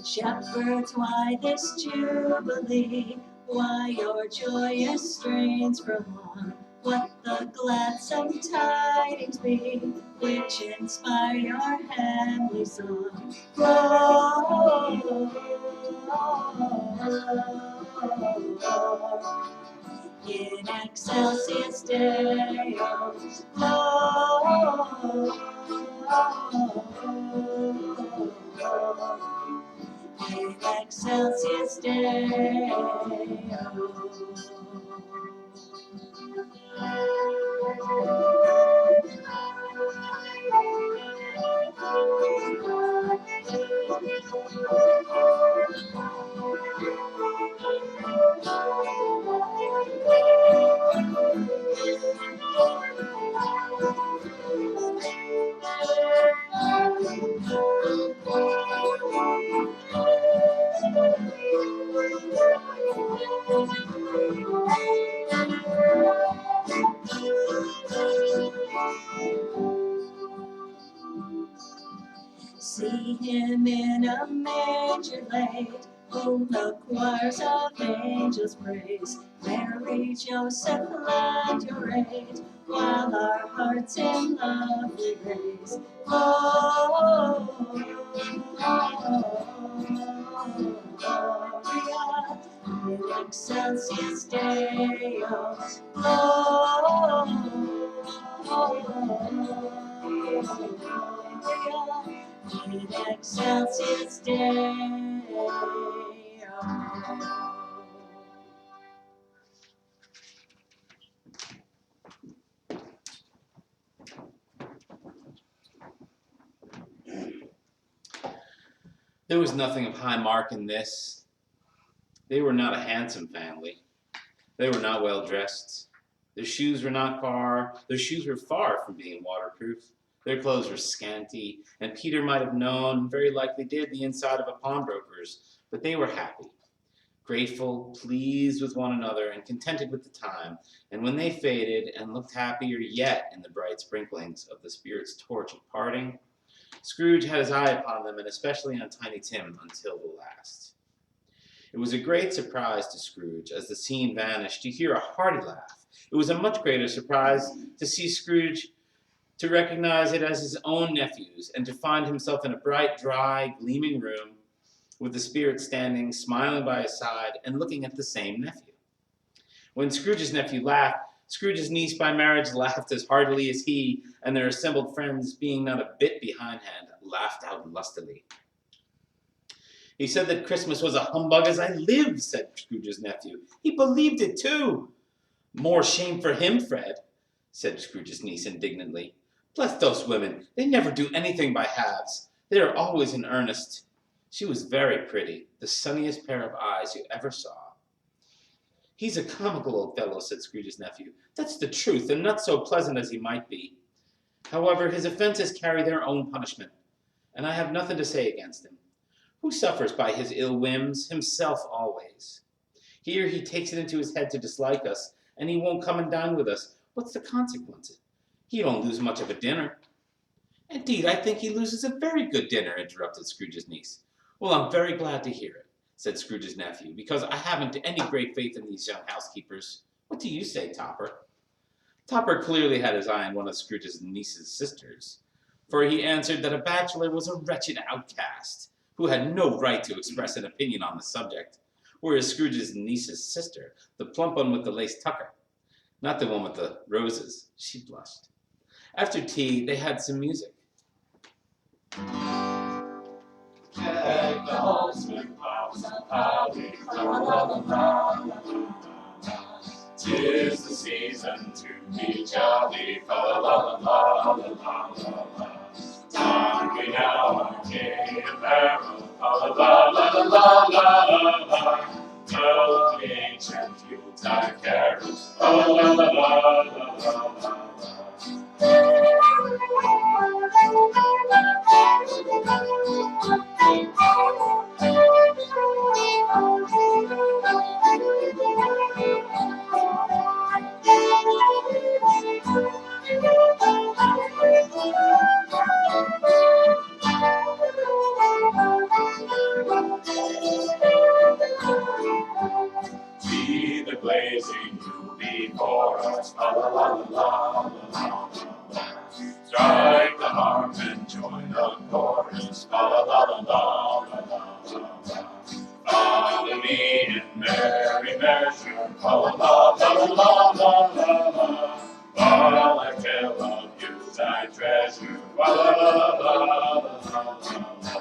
Shepherds, why this jubilee? Why your joyous strains prolong? What the gladsome tidings be, which inspire your heavenly song? In excelsis Deo, in excelsis Deo. See him in a manger laid, whom the choirs of angels praise. Mary, Joseph, lend your aid, while our hearts in love we raise. Gloria in excelsis Deo. Gloria in excelsis Deo. There was nothing of high mark in this. They were not a handsome family. They were not well dressed. Their shoes were far from being waterproof. Their clothes were scanty, and Peter might have known, and very likely did, the inside of a pawnbroker's, but they were happy, grateful, pleased with one another, and contented with the time. And when they faded, and looked happier yet in the bright sprinklings of the Spirit's torch at parting, Scrooge had his eye upon them, and especially on Tiny Tim, until the last. It was a great surprise to Scrooge, as the scene vanished, to hear a hearty laugh. It was a much greater surprise to see Scrooge to recognize it as his own nephew's, and to find himself in a bright, dry, gleaming room with the spirit standing, smiling by his side, and looking at the same nephew. When Scrooge's nephew laughed, Scrooge's niece by marriage laughed as heartily as he, and their assembled friends, being not a bit behindhand, laughed out lustily. He said that Christmas was a humbug as I live, said Scrooge's nephew. He believed it too. More shame for him, Fred, said Scrooge's niece indignantly. Bless those women, they never do anything by halves. They are always in earnest. She was very pretty, the sunniest pair of eyes you ever saw. He's a comical old fellow, said Scrooge's nephew. That's the truth, and not so pleasant as he might be. However, his offences carry their own punishment, and I have nothing to say against him. Who suffers by his ill whims? Himself always. Here he takes it into his head to dislike us, and he won't come and dine with us. What's the consequence? He don't lose much of a dinner. Indeed, I think he loses a very good dinner, interrupted Scrooge's niece. Well, I'm very glad to hear it, said Scrooge's nephew, because I haven't any great faith in these young housekeepers. What do you say, Topper? Topper clearly had his eye on one of Scrooge's niece's sisters, for he answered that a bachelor was a wretched outcast, who had no right to express an opinion on the subject, whereas Scrooge's niece's sister, the plump one with the lace tucker, not the one with the roses, she blushed. After tea, they had some music. Deck the halls with boughs of holly, la la la la la la. 'Tis the season to be jolly, fa la la la la la la la. Donkey now on gay apparel, fa la la la la la la la. Tell the ancient Yuletide carols, fa la la la la la la la. See the blazing new before us, la la la la la la la. Strike the harp and join the chorus, la la la la la la la. Follow me in merry measure, la la la la la la la. While I tell of Yuletide treasure, la la la la la la la.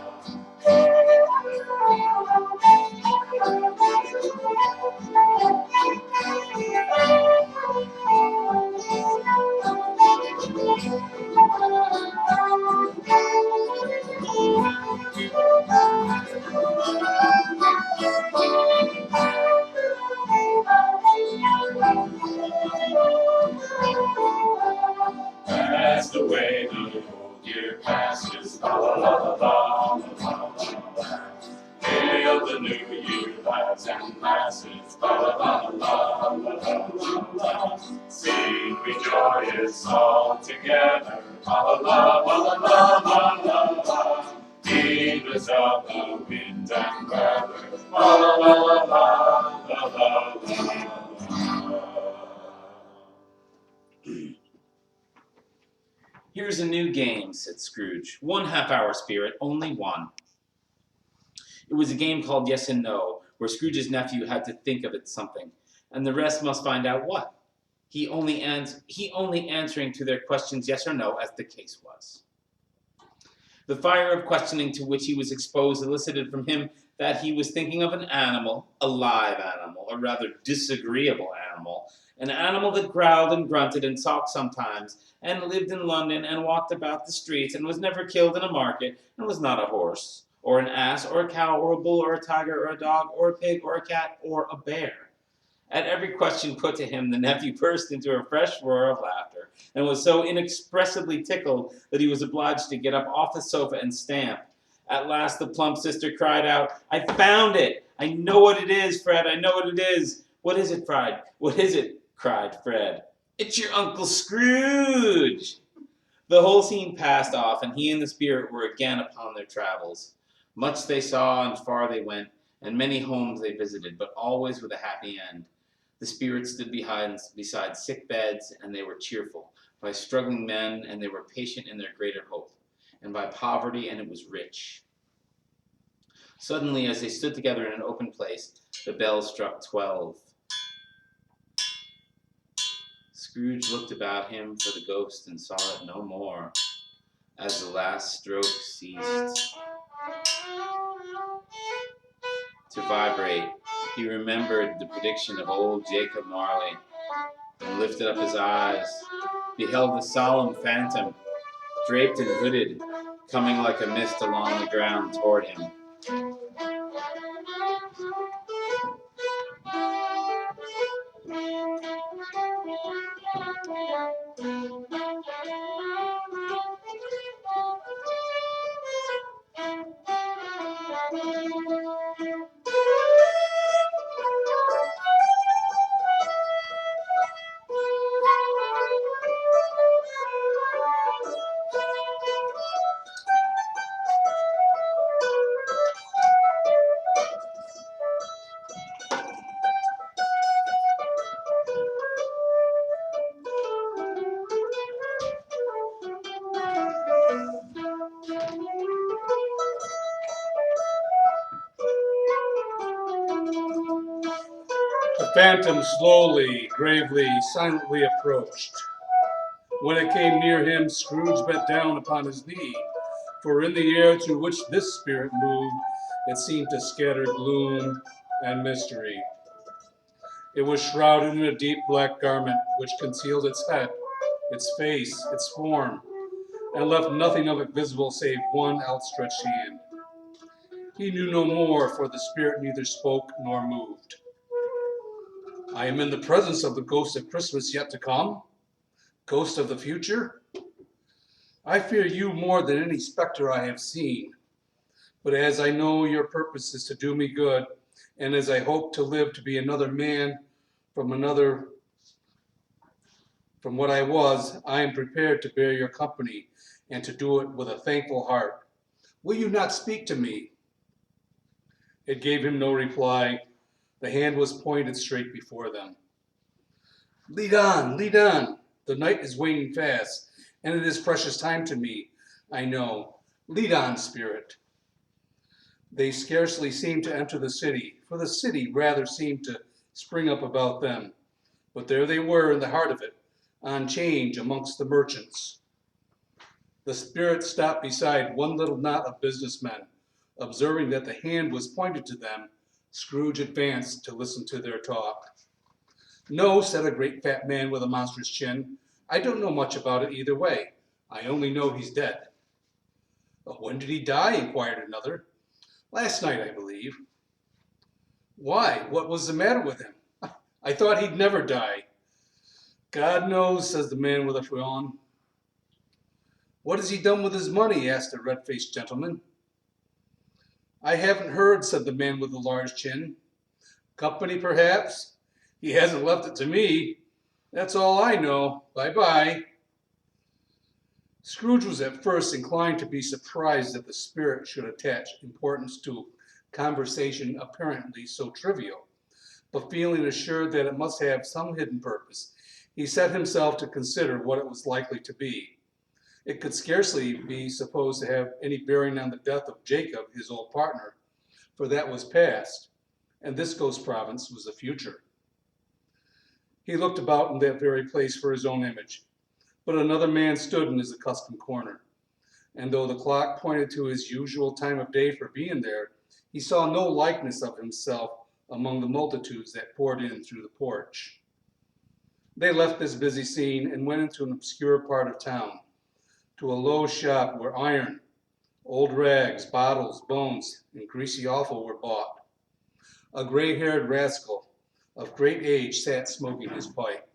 That's the way the old year passes, la la la la la la la. Hail the new year, lads and lasses, la la la la la la la. Sing we joyous all together, la la la la la la la la. Heedless of the wind and weather, la la la la la la la la. Here's a new game, said Scrooge. 1 half-hour spirit, only one. It was a game called Yes and No, where Scrooge's nephew had to think of it something, and the rest must find out what. He only answering to their questions yes or no, as the case was. The fire of questioning to which he was exposed elicited from him that he was thinking of an animal, a live animal, a rather disagreeable animal, an animal that growled and grunted and talked sometimes, and lived in London and walked about the streets and was never killed in a market and was not a horse, or an ass, or a cow, or a bull, or a tiger, or a dog, or a pig, or a cat, or a bear. At every question put to him, the nephew burst into a fresh roar of laughter, and was so inexpressibly tickled that he was obliged to get up off the sofa and stamp. At last the plump sister cried out, I found it! I know what it is, Fred, I know what it is! What is it, Fred? What is it? Cried Fred. It's your Uncle Scrooge! The whole scene passed off, and he and the spirit were again upon their travels. Much they saw, and far they went, and many homes they visited, but always with a happy end. The spirit stood beside sick beds, and they were cheerful, by struggling men, and they were patient in their greater hope, and by poverty, and it was rich. Suddenly, as they stood together in an open place, the bell struck 12. Scrooge looked about him for the ghost and saw it no more. As the last stroke ceased to vibrate, he remembered the prediction of old Jacob Marley, and lifted up his eyes, beheld the solemn phantom, draped and hooded, coming like a mist along the ground toward him. The phantom slowly, gravely, silently approached. When it came near him, Scrooge bent down upon his knee, for in the air through which this spirit moved, it seemed to scatter gloom and mystery. It was shrouded in a deep black garment which concealed its head, its face, its form, and left nothing of it visible save one outstretched hand. He knew no more, for the spirit neither spoke nor moved. I am in the presence of the ghost of Christmas yet to come, ghost of the future. I fear you more than any specter I have seen. But as I know your purpose is to do me good, and as I hope to live to be another man from what I was, I am prepared to bear your company and to do it with a thankful heart. Will you not speak to me? It gave him no reply. The hand was pointed straight before them. Lead on, lead on. The night is waning fast, and it is precious time to me, I know. Lead on, spirit. They scarcely seemed to enter the city, for the city rather seemed to spring up about them. But there they were in the heart of it, on change amongst the merchants. The spirit stopped beside one little knot of businessmen. Observing that the hand was pointed to them, Scrooge advanced to listen to their talk. No, said a great fat man with a monstrous chin. I don't know much about it either way. I only know he's dead. When did he die? Inquired another. Last night, I believe. Why? What was the matter with him? I thought he'd never die. God knows, says the man with a frown. What has he done with his money? Asked a red-faced gentleman. I haven't heard, said the man with the large chin. Company, perhaps? He hasn't left it to me. That's all I know. Bye-bye. Scrooge was at first inclined to be surprised that the spirit should attach importance to conversation apparently so trivial, but feeling assured that it must have some hidden purpose, he set himself to consider what it was likely to be. It could scarcely be supposed to have any bearing on the death of Jacob, his old partner, for that was past, and this ghost province was the future. He looked about in that very place for his own image, but another man stood in his accustomed corner, and though the clock pointed to his usual time of day for being there, he saw no likeness of himself among the multitudes that poured in through the porch. They left this busy scene and went into an obscure part of town, to a low shop where iron, old rags, bottles, bones, and greasy offal were bought. A gray-haired rascal of great age sat smoking his pipe.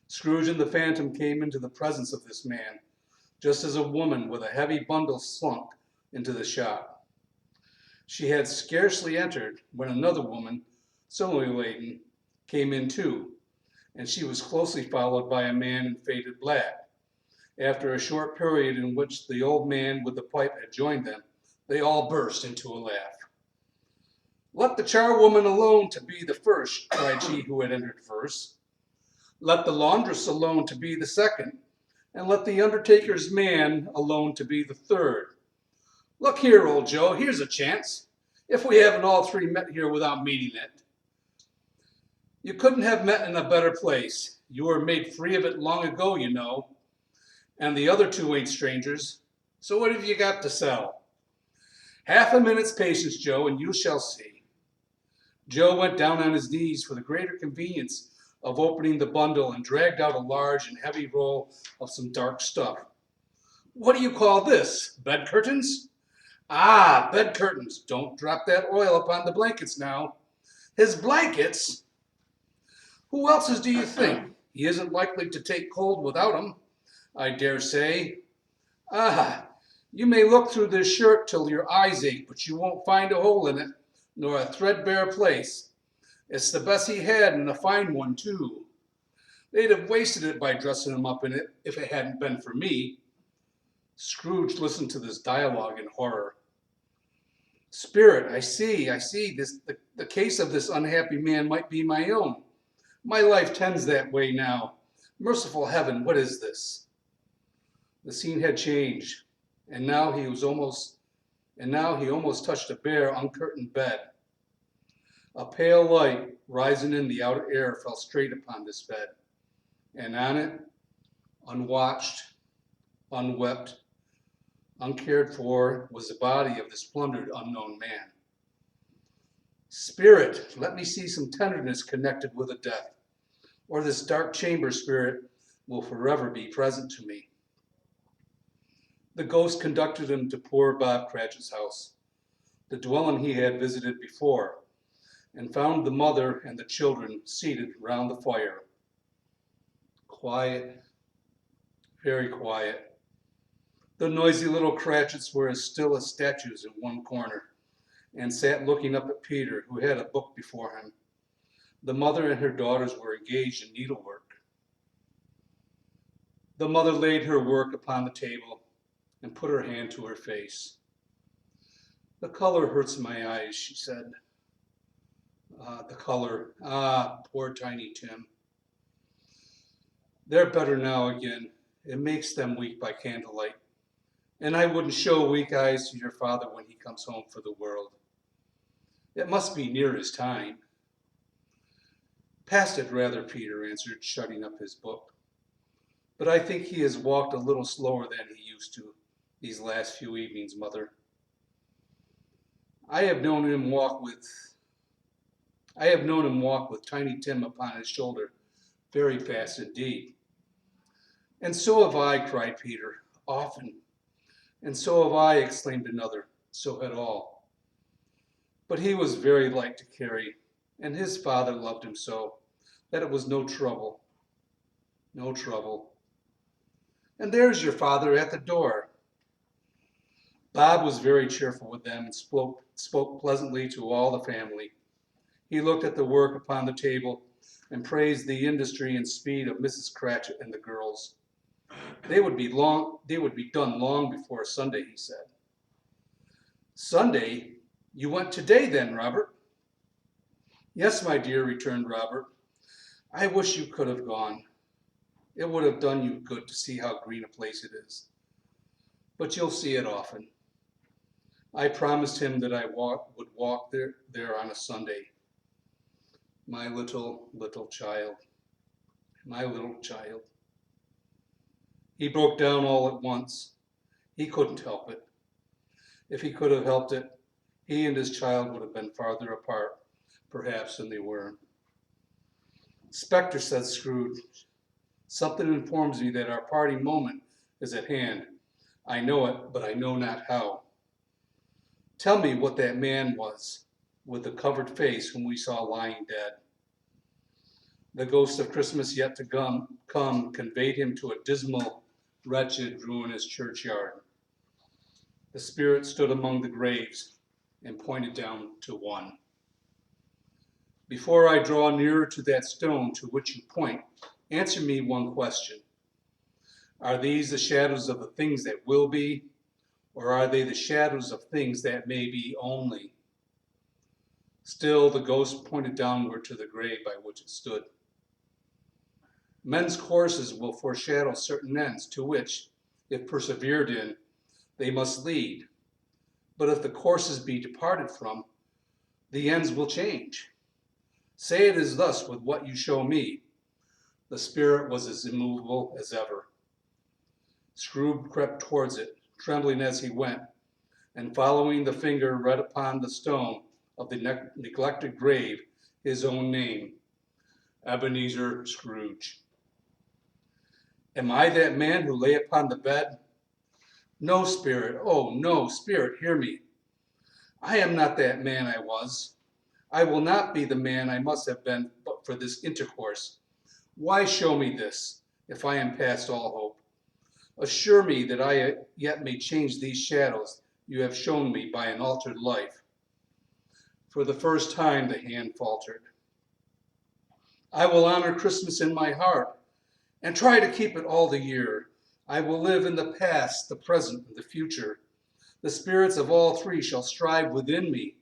Scrooge and the phantom came into the presence of this man, just as a woman with a heavy bundle slunk into the shop. She had scarcely entered when another woman, similarly laden, came in too, and she was closely followed by a man in faded black. After a short period in which the old man with the pipe had joined them, they all burst into a laugh. Let the charwoman alone to be the first, cried she who had entered first. Let the laundress alone to be the second, and let the undertaker's man alone to be the third. Look here, old Joe, here's a chance, if we haven't all three met here without meeting it. You couldn't have met in a better place. You were made free of it long ago, you know, and the other two ain't strangers. So what have you got to sell? Half a minute's patience, Joe, and you shall see. Joe went down on his knees for the greater convenience of opening the bundle and dragged out a large and heavy roll of some dark stuff. What do you call this? Bed curtains? Ah, bed curtains. Don't drop that oil upon the blankets now. His blankets? Who else's do you think? He isn't likely to take cold without 'em, I dare say. Ah, you may look through this shirt till your eyes ache, but you won't find a hole in it, nor a threadbare place. It's the best he had, and a fine one, too. They'd have wasted it by dressing him up in it if it hadn't been for me. Scrooge listened to this dialogue in horror. Spirit, I see. The case of this unhappy man might be my own. My life tends that way now. Merciful heaven, what is this? The scene had changed, and now he almost touched a bare, uncurtained bed. A pale light rising in the outer air fell straight upon this bed, and on it, unwatched, unwept, uncared for, was the body of this plundered unknown man. Spirit, let me see some tenderness connected with a death, or this dark chamber, spirit, will forever be present to me. The ghost conducted him to poor Bob Cratchit's house, the dwelling he had visited before, and found the mother and the children seated round the fire. Quiet, very quiet. The noisy little Cratchits were as still as statues in one corner, and sat looking up at Peter, who had a book before him. The mother and her daughters were engaged in needlework. The mother laid her work upon the table and put her hand to her face. The color hurts my eyes, she said. The color. Poor Tiny Tim. They're better now again. It makes them weak by candlelight. And I wouldn't show weak eyes to your father when he comes home for the world. It must be near his time. Past it rather, Peter answered, shutting up his book. But I think he has walked a little slower than he used to these last few evenings, Mother. I have known him walk with Tiny Tim upon his shoulder very fast indeed. And so have I, cried Peter, often. And so have I, exclaimed another, so had all. But he was very light to carry, and his father loved him so that it was no trouble. No trouble. And there's your father at the door. Bob was very cheerful with them and spoke pleasantly to all the family. He looked at the work upon the table and praised the industry and speed of Mrs. Cratchit and the girls. They would be done long before Sunday, he said. Sunday? You went today then, Robert? Yes, my dear, returned Robert. I wish you could have gone. It would have done you good to see how green a place it is. But you'll see it often. I promised him that I would walk there on a Sunday. My little child. My little child. He broke down all at once. He couldn't help it. If he could have helped it, he and his child would have been farther apart, perhaps, than they were. Spectre, said Scrooge, something informs me that our parting moment is at hand. I know it, but I know not how. Tell me what that man was, with the covered face whom we saw lying dead. The ghost of Christmas yet to come conveyed him to a dismal, wretched, ruinous churchyard. The spirit stood among the graves and pointed down to one. Before I draw nearer to that stone to which you point, answer me one question. Are these the shadows of the things that will be, or are they the shadows of things that may be only? Still, the ghost pointed downward to the grave by which it stood. Men's courses will foreshadow certain ends to which, if persevered in, they must lead. But if the courses be departed from, the ends will change. Say it is thus with what you show me. The spirit was as immovable as ever. Scrooge crept towards it, trembling as he went, and following the finger read upon the stone of the neglected grave his own name, Ebenezer Scrooge. Am I that man who lay upon the bed? No, spirit, oh no, spirit, hear me. I am not that man I was. I will not be the man I must have been but for this intercourse. Why show me this, if I am past all hope? Assure me that I yet may change these shadows you have shown me by an altered life. For the first time the hand faltered. I will honor Christmas in my heart, and try to keep it all the year. I will live in the past, the present, and the future. The spirits of all three shall strive within me.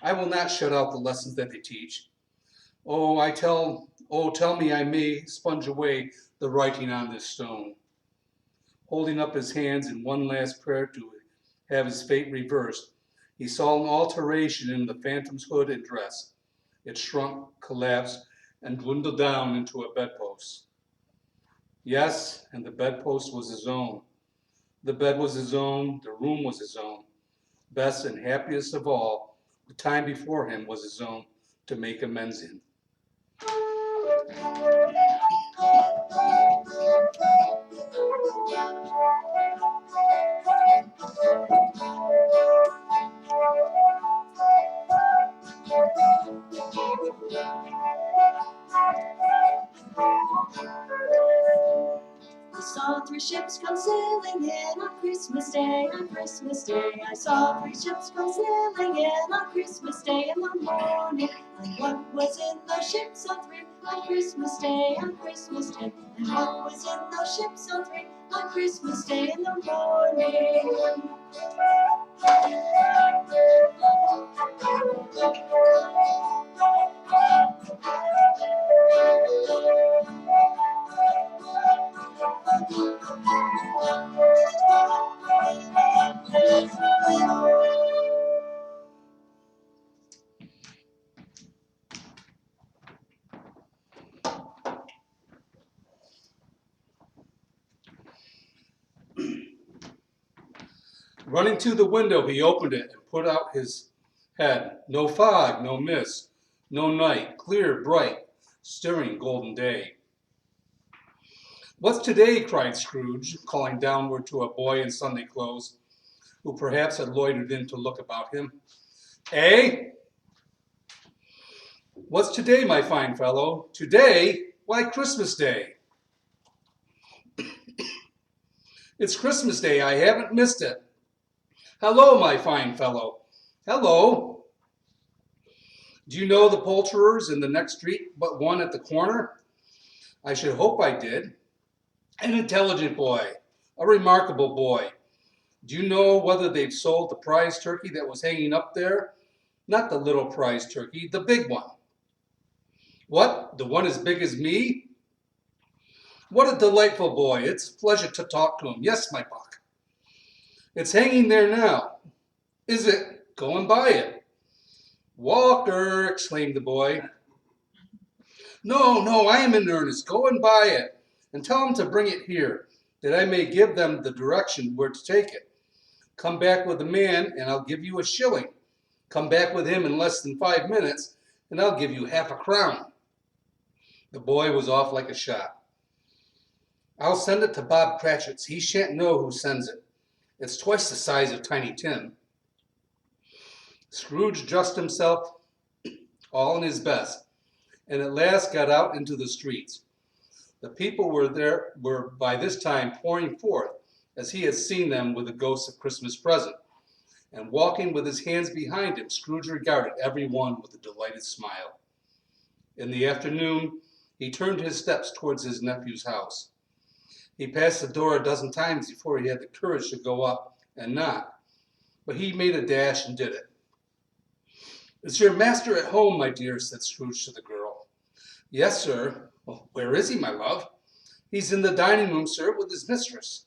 I will not shut out the lessons that they teach. Tell me I may sponge away the writing on this stone. Holding up his hands in one last prayer to have his fate reversed, he saw an alteration in the phantom's hood and dress. It shrunk, collapsed, and dwindled down into a bedpost. Yes, and the bedpost was his own. The bed was his own, the room was his own. Best and happiest of all, the time before him was his own to make amends in. I saw three ships come sailing in on Christmas Day, on Christmas Day. I saw three ships come sailing in on Christmas Day in the morning. And what was in those ships on three on Christmas Day, on Christmas Day? And what was in those ships on three on Christmas Day in the morning? Running to the window, he opened it and put out his head. No fog, no mist, no night, clear, bright, stirring golden day. What's today? Cried Scrooge, calling downward to a boy in Sunday clothes, who perhaps had loitered in to look about him. Eh? What's today, my fine fellow? Today? Why, Christmas Day. It's Christmas Day. I haven't missed it. Hello, my fine fellow. Hello. Do you know the poulterers in the next street but one at the corner? I should hope I did. An intelligent boy, a remarkable boy. Do you know whether they've sold the prize turkey that was hanging up there? Not the little prize turkey, the big one. What, the one as big as me? What a delightful boy. It's a pleasure to talk to him. Yes, my buck. It's hanging there now. Is it? Go and buy it. Walker, exclaimed the boy. No, I am in earnest. Go and buy it, and tell them to bring it here, that I may give them the direction where to take it. Come back with the man, and I'll give you a shilling. Come back with him in less than 5 minutes, and I'll give you half a crown. The boy was off like a shot. I'll send it to Bob Cratchit's. He shan't know who sends it. It's twice the size of Tiny Tim. Scrooge dressed himself all in his best, and at last got out into the streets. The people were by this time pouring forth, as he had seen them with the ghosts of Christmas present. And walking with his hands behind him, Scrooge regarded every one with a delighted smile. In the afternoon, he turned his steps towards his nephew's house. He passed the door a dozen times before he had the courage to go up and knock, but he made a dash and did it. Is your master at home, my dear? Said Scrooge to the girl. Yes, sir. "Oh, where is he, my love?" "He's in the dining room, sir, with his mistress."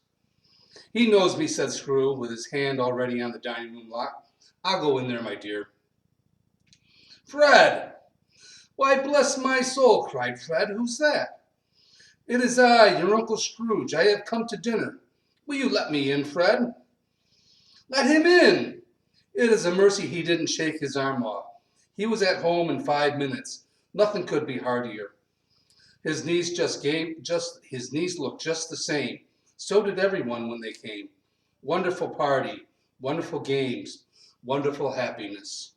"He knows me," said Screw, with his hand already on the dining room lock. "I'll go in there, my dear." "Fred!" "Why, bless my soul," cried Fred, "who's that?" "It is I, your Uncle Scrooge. I have come to dinner. Will you let me in, Fred?" "Let him in!" It is a mercy he didn't shake his arm off. He was at home in 5 minutes. Nothing could be heartier. His niece his niece looked just the same. So did everyone when they came. Wonderful party, wonderful games, wonderful happiness.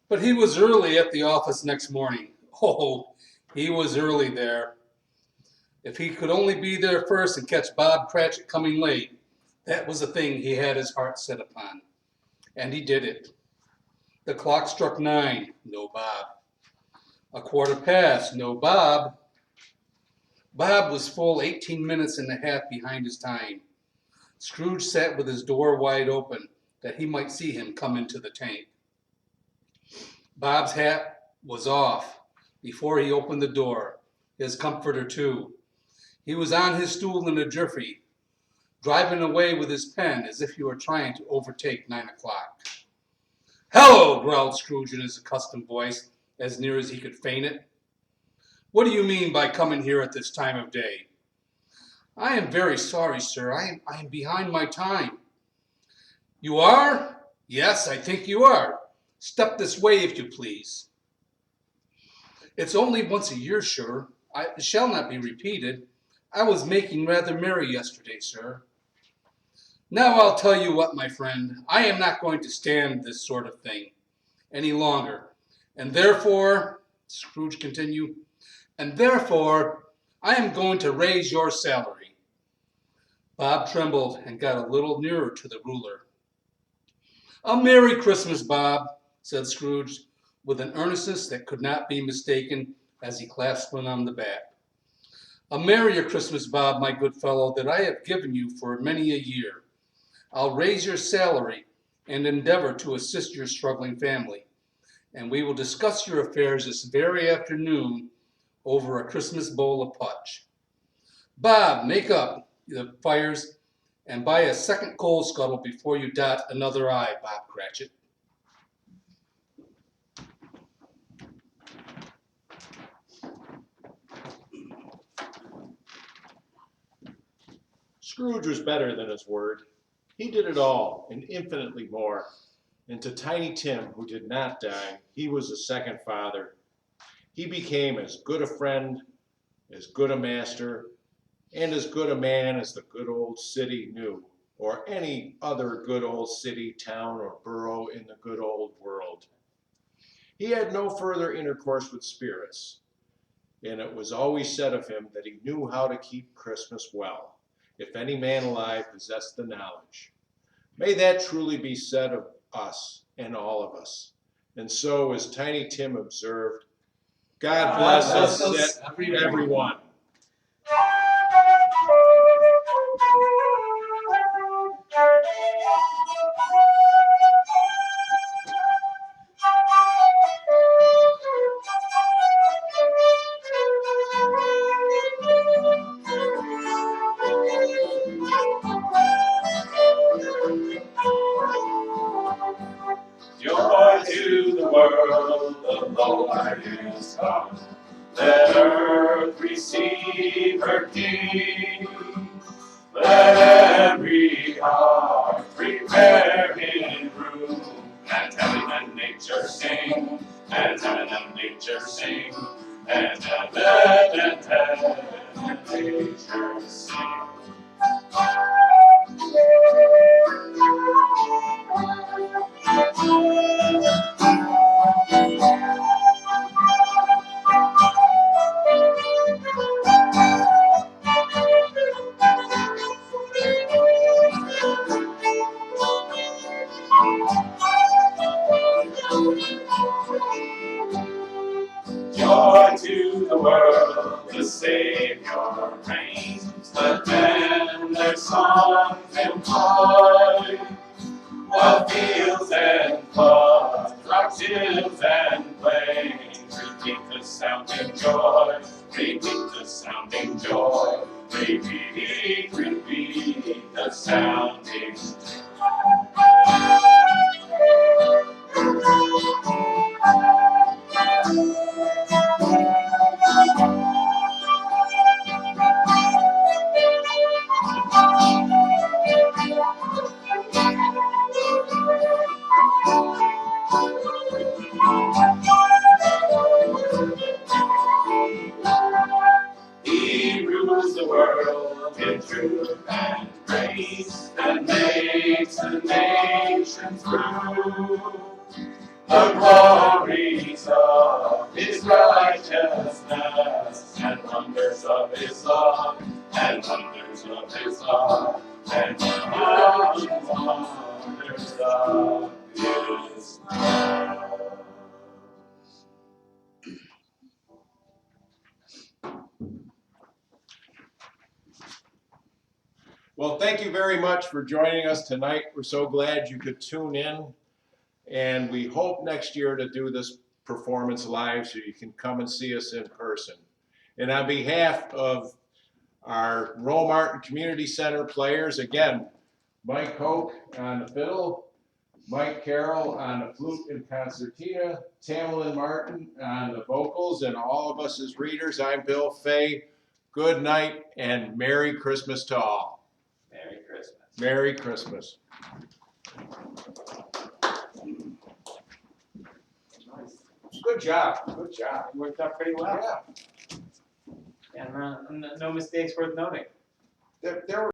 But he was early at the office next morning. Oh, he was early there. If he could only be there first and catch Bob Cratchit coming late, that was the thing he had his heart set upon. And he did it. The clock struck 9, no Bob. A quarter past, no Bob. Bob was full 18 minutes and a half behind his time. Scrooge sat with his door wide open that he might see him come into the tank. Bob's hat was off before he opened the door, his comforter too. He was on his stool in a jiffy, driving away with his pen as if he were trying to overtake 9 o'clock. "Hello," growled Scrooge in his accustomed voice, as near as he could feign it. "What do you mean by coming here at this time of day?" "I am very sorry, sir. I am behind my time." "You are? Yes, I think you are. Step this way, if you please." "It's only once a year, sir. It shall not be repeated. I was making rather merry yesterday, sir." "Now I'll tell you what, my friend. I am not going to stand this sort of thing any longer. And therefore," Scrooge continued, "and therefore I am going to raise your salary." Bob trembled and got a little nearer to the ruler. "A Merry Christmas, Bob," said Scrooge, with an earnestness that could not be mistaken as he clasped him on the back. "A merrier Christmas, Bob, my good fellow, that I have given you for many a year. I'll raise your salary and endeavor to assist your struggling family, and we will discuss your affairs this very afternoon over a Christmas bowl of punch. Bob, make up the fires and buy a second coal scuttle before you dot another I, Bob Cratchit." Scrooge was better than his word. He did it all and infinitely more. And to Tiny Tim, who did not die, he was a second father. He became as good a friend, as good a master, and as good a man as the good old city knew, or any other good old city, town, or borough in the good old world. He had no further intercourse with spirits, and it was always said of him that he knew how to keep Christmas well, if any man alive possessed the knowledge. May that truly be said of us and all of us. And so, as Tiny Tim observed, God bless us, everyone. world the Lord is come. Let earth receive her King. Let every heart prepare his room. And heaven and nature sing. And heaven and nature sing. And heaven and nature sing. Joy to the world, the Savior reigns. Let men their songs employ. While fields and floods, rocks, hills, and plains repeat the sounding joy. Repeat the sounding joy. Repeat, repeat the sounding He rules the world in truth and grace, and makes the nations rule. The glories of his righteousness, and wonders of his love, and wonders of his love, and wonders of his love. Well, thank you very much for joining us tonight. We're so glad you could tune in. And we hope next year to do this performance live so you can come and see us in person. And on behalf of our Rome Martin Community Center players, again, Mike Hoke on the fiddle, Mike Carroll on the flute and concertina, Tamlin Martin on the vocals, and all of us as readers. I'm Bill Fay. Good night and Merry Christmas to all. Merry Christmas. Merry Christmas. Good job. Good job. It worked out pretty well. Yeah. And no mistakes worth noting. There were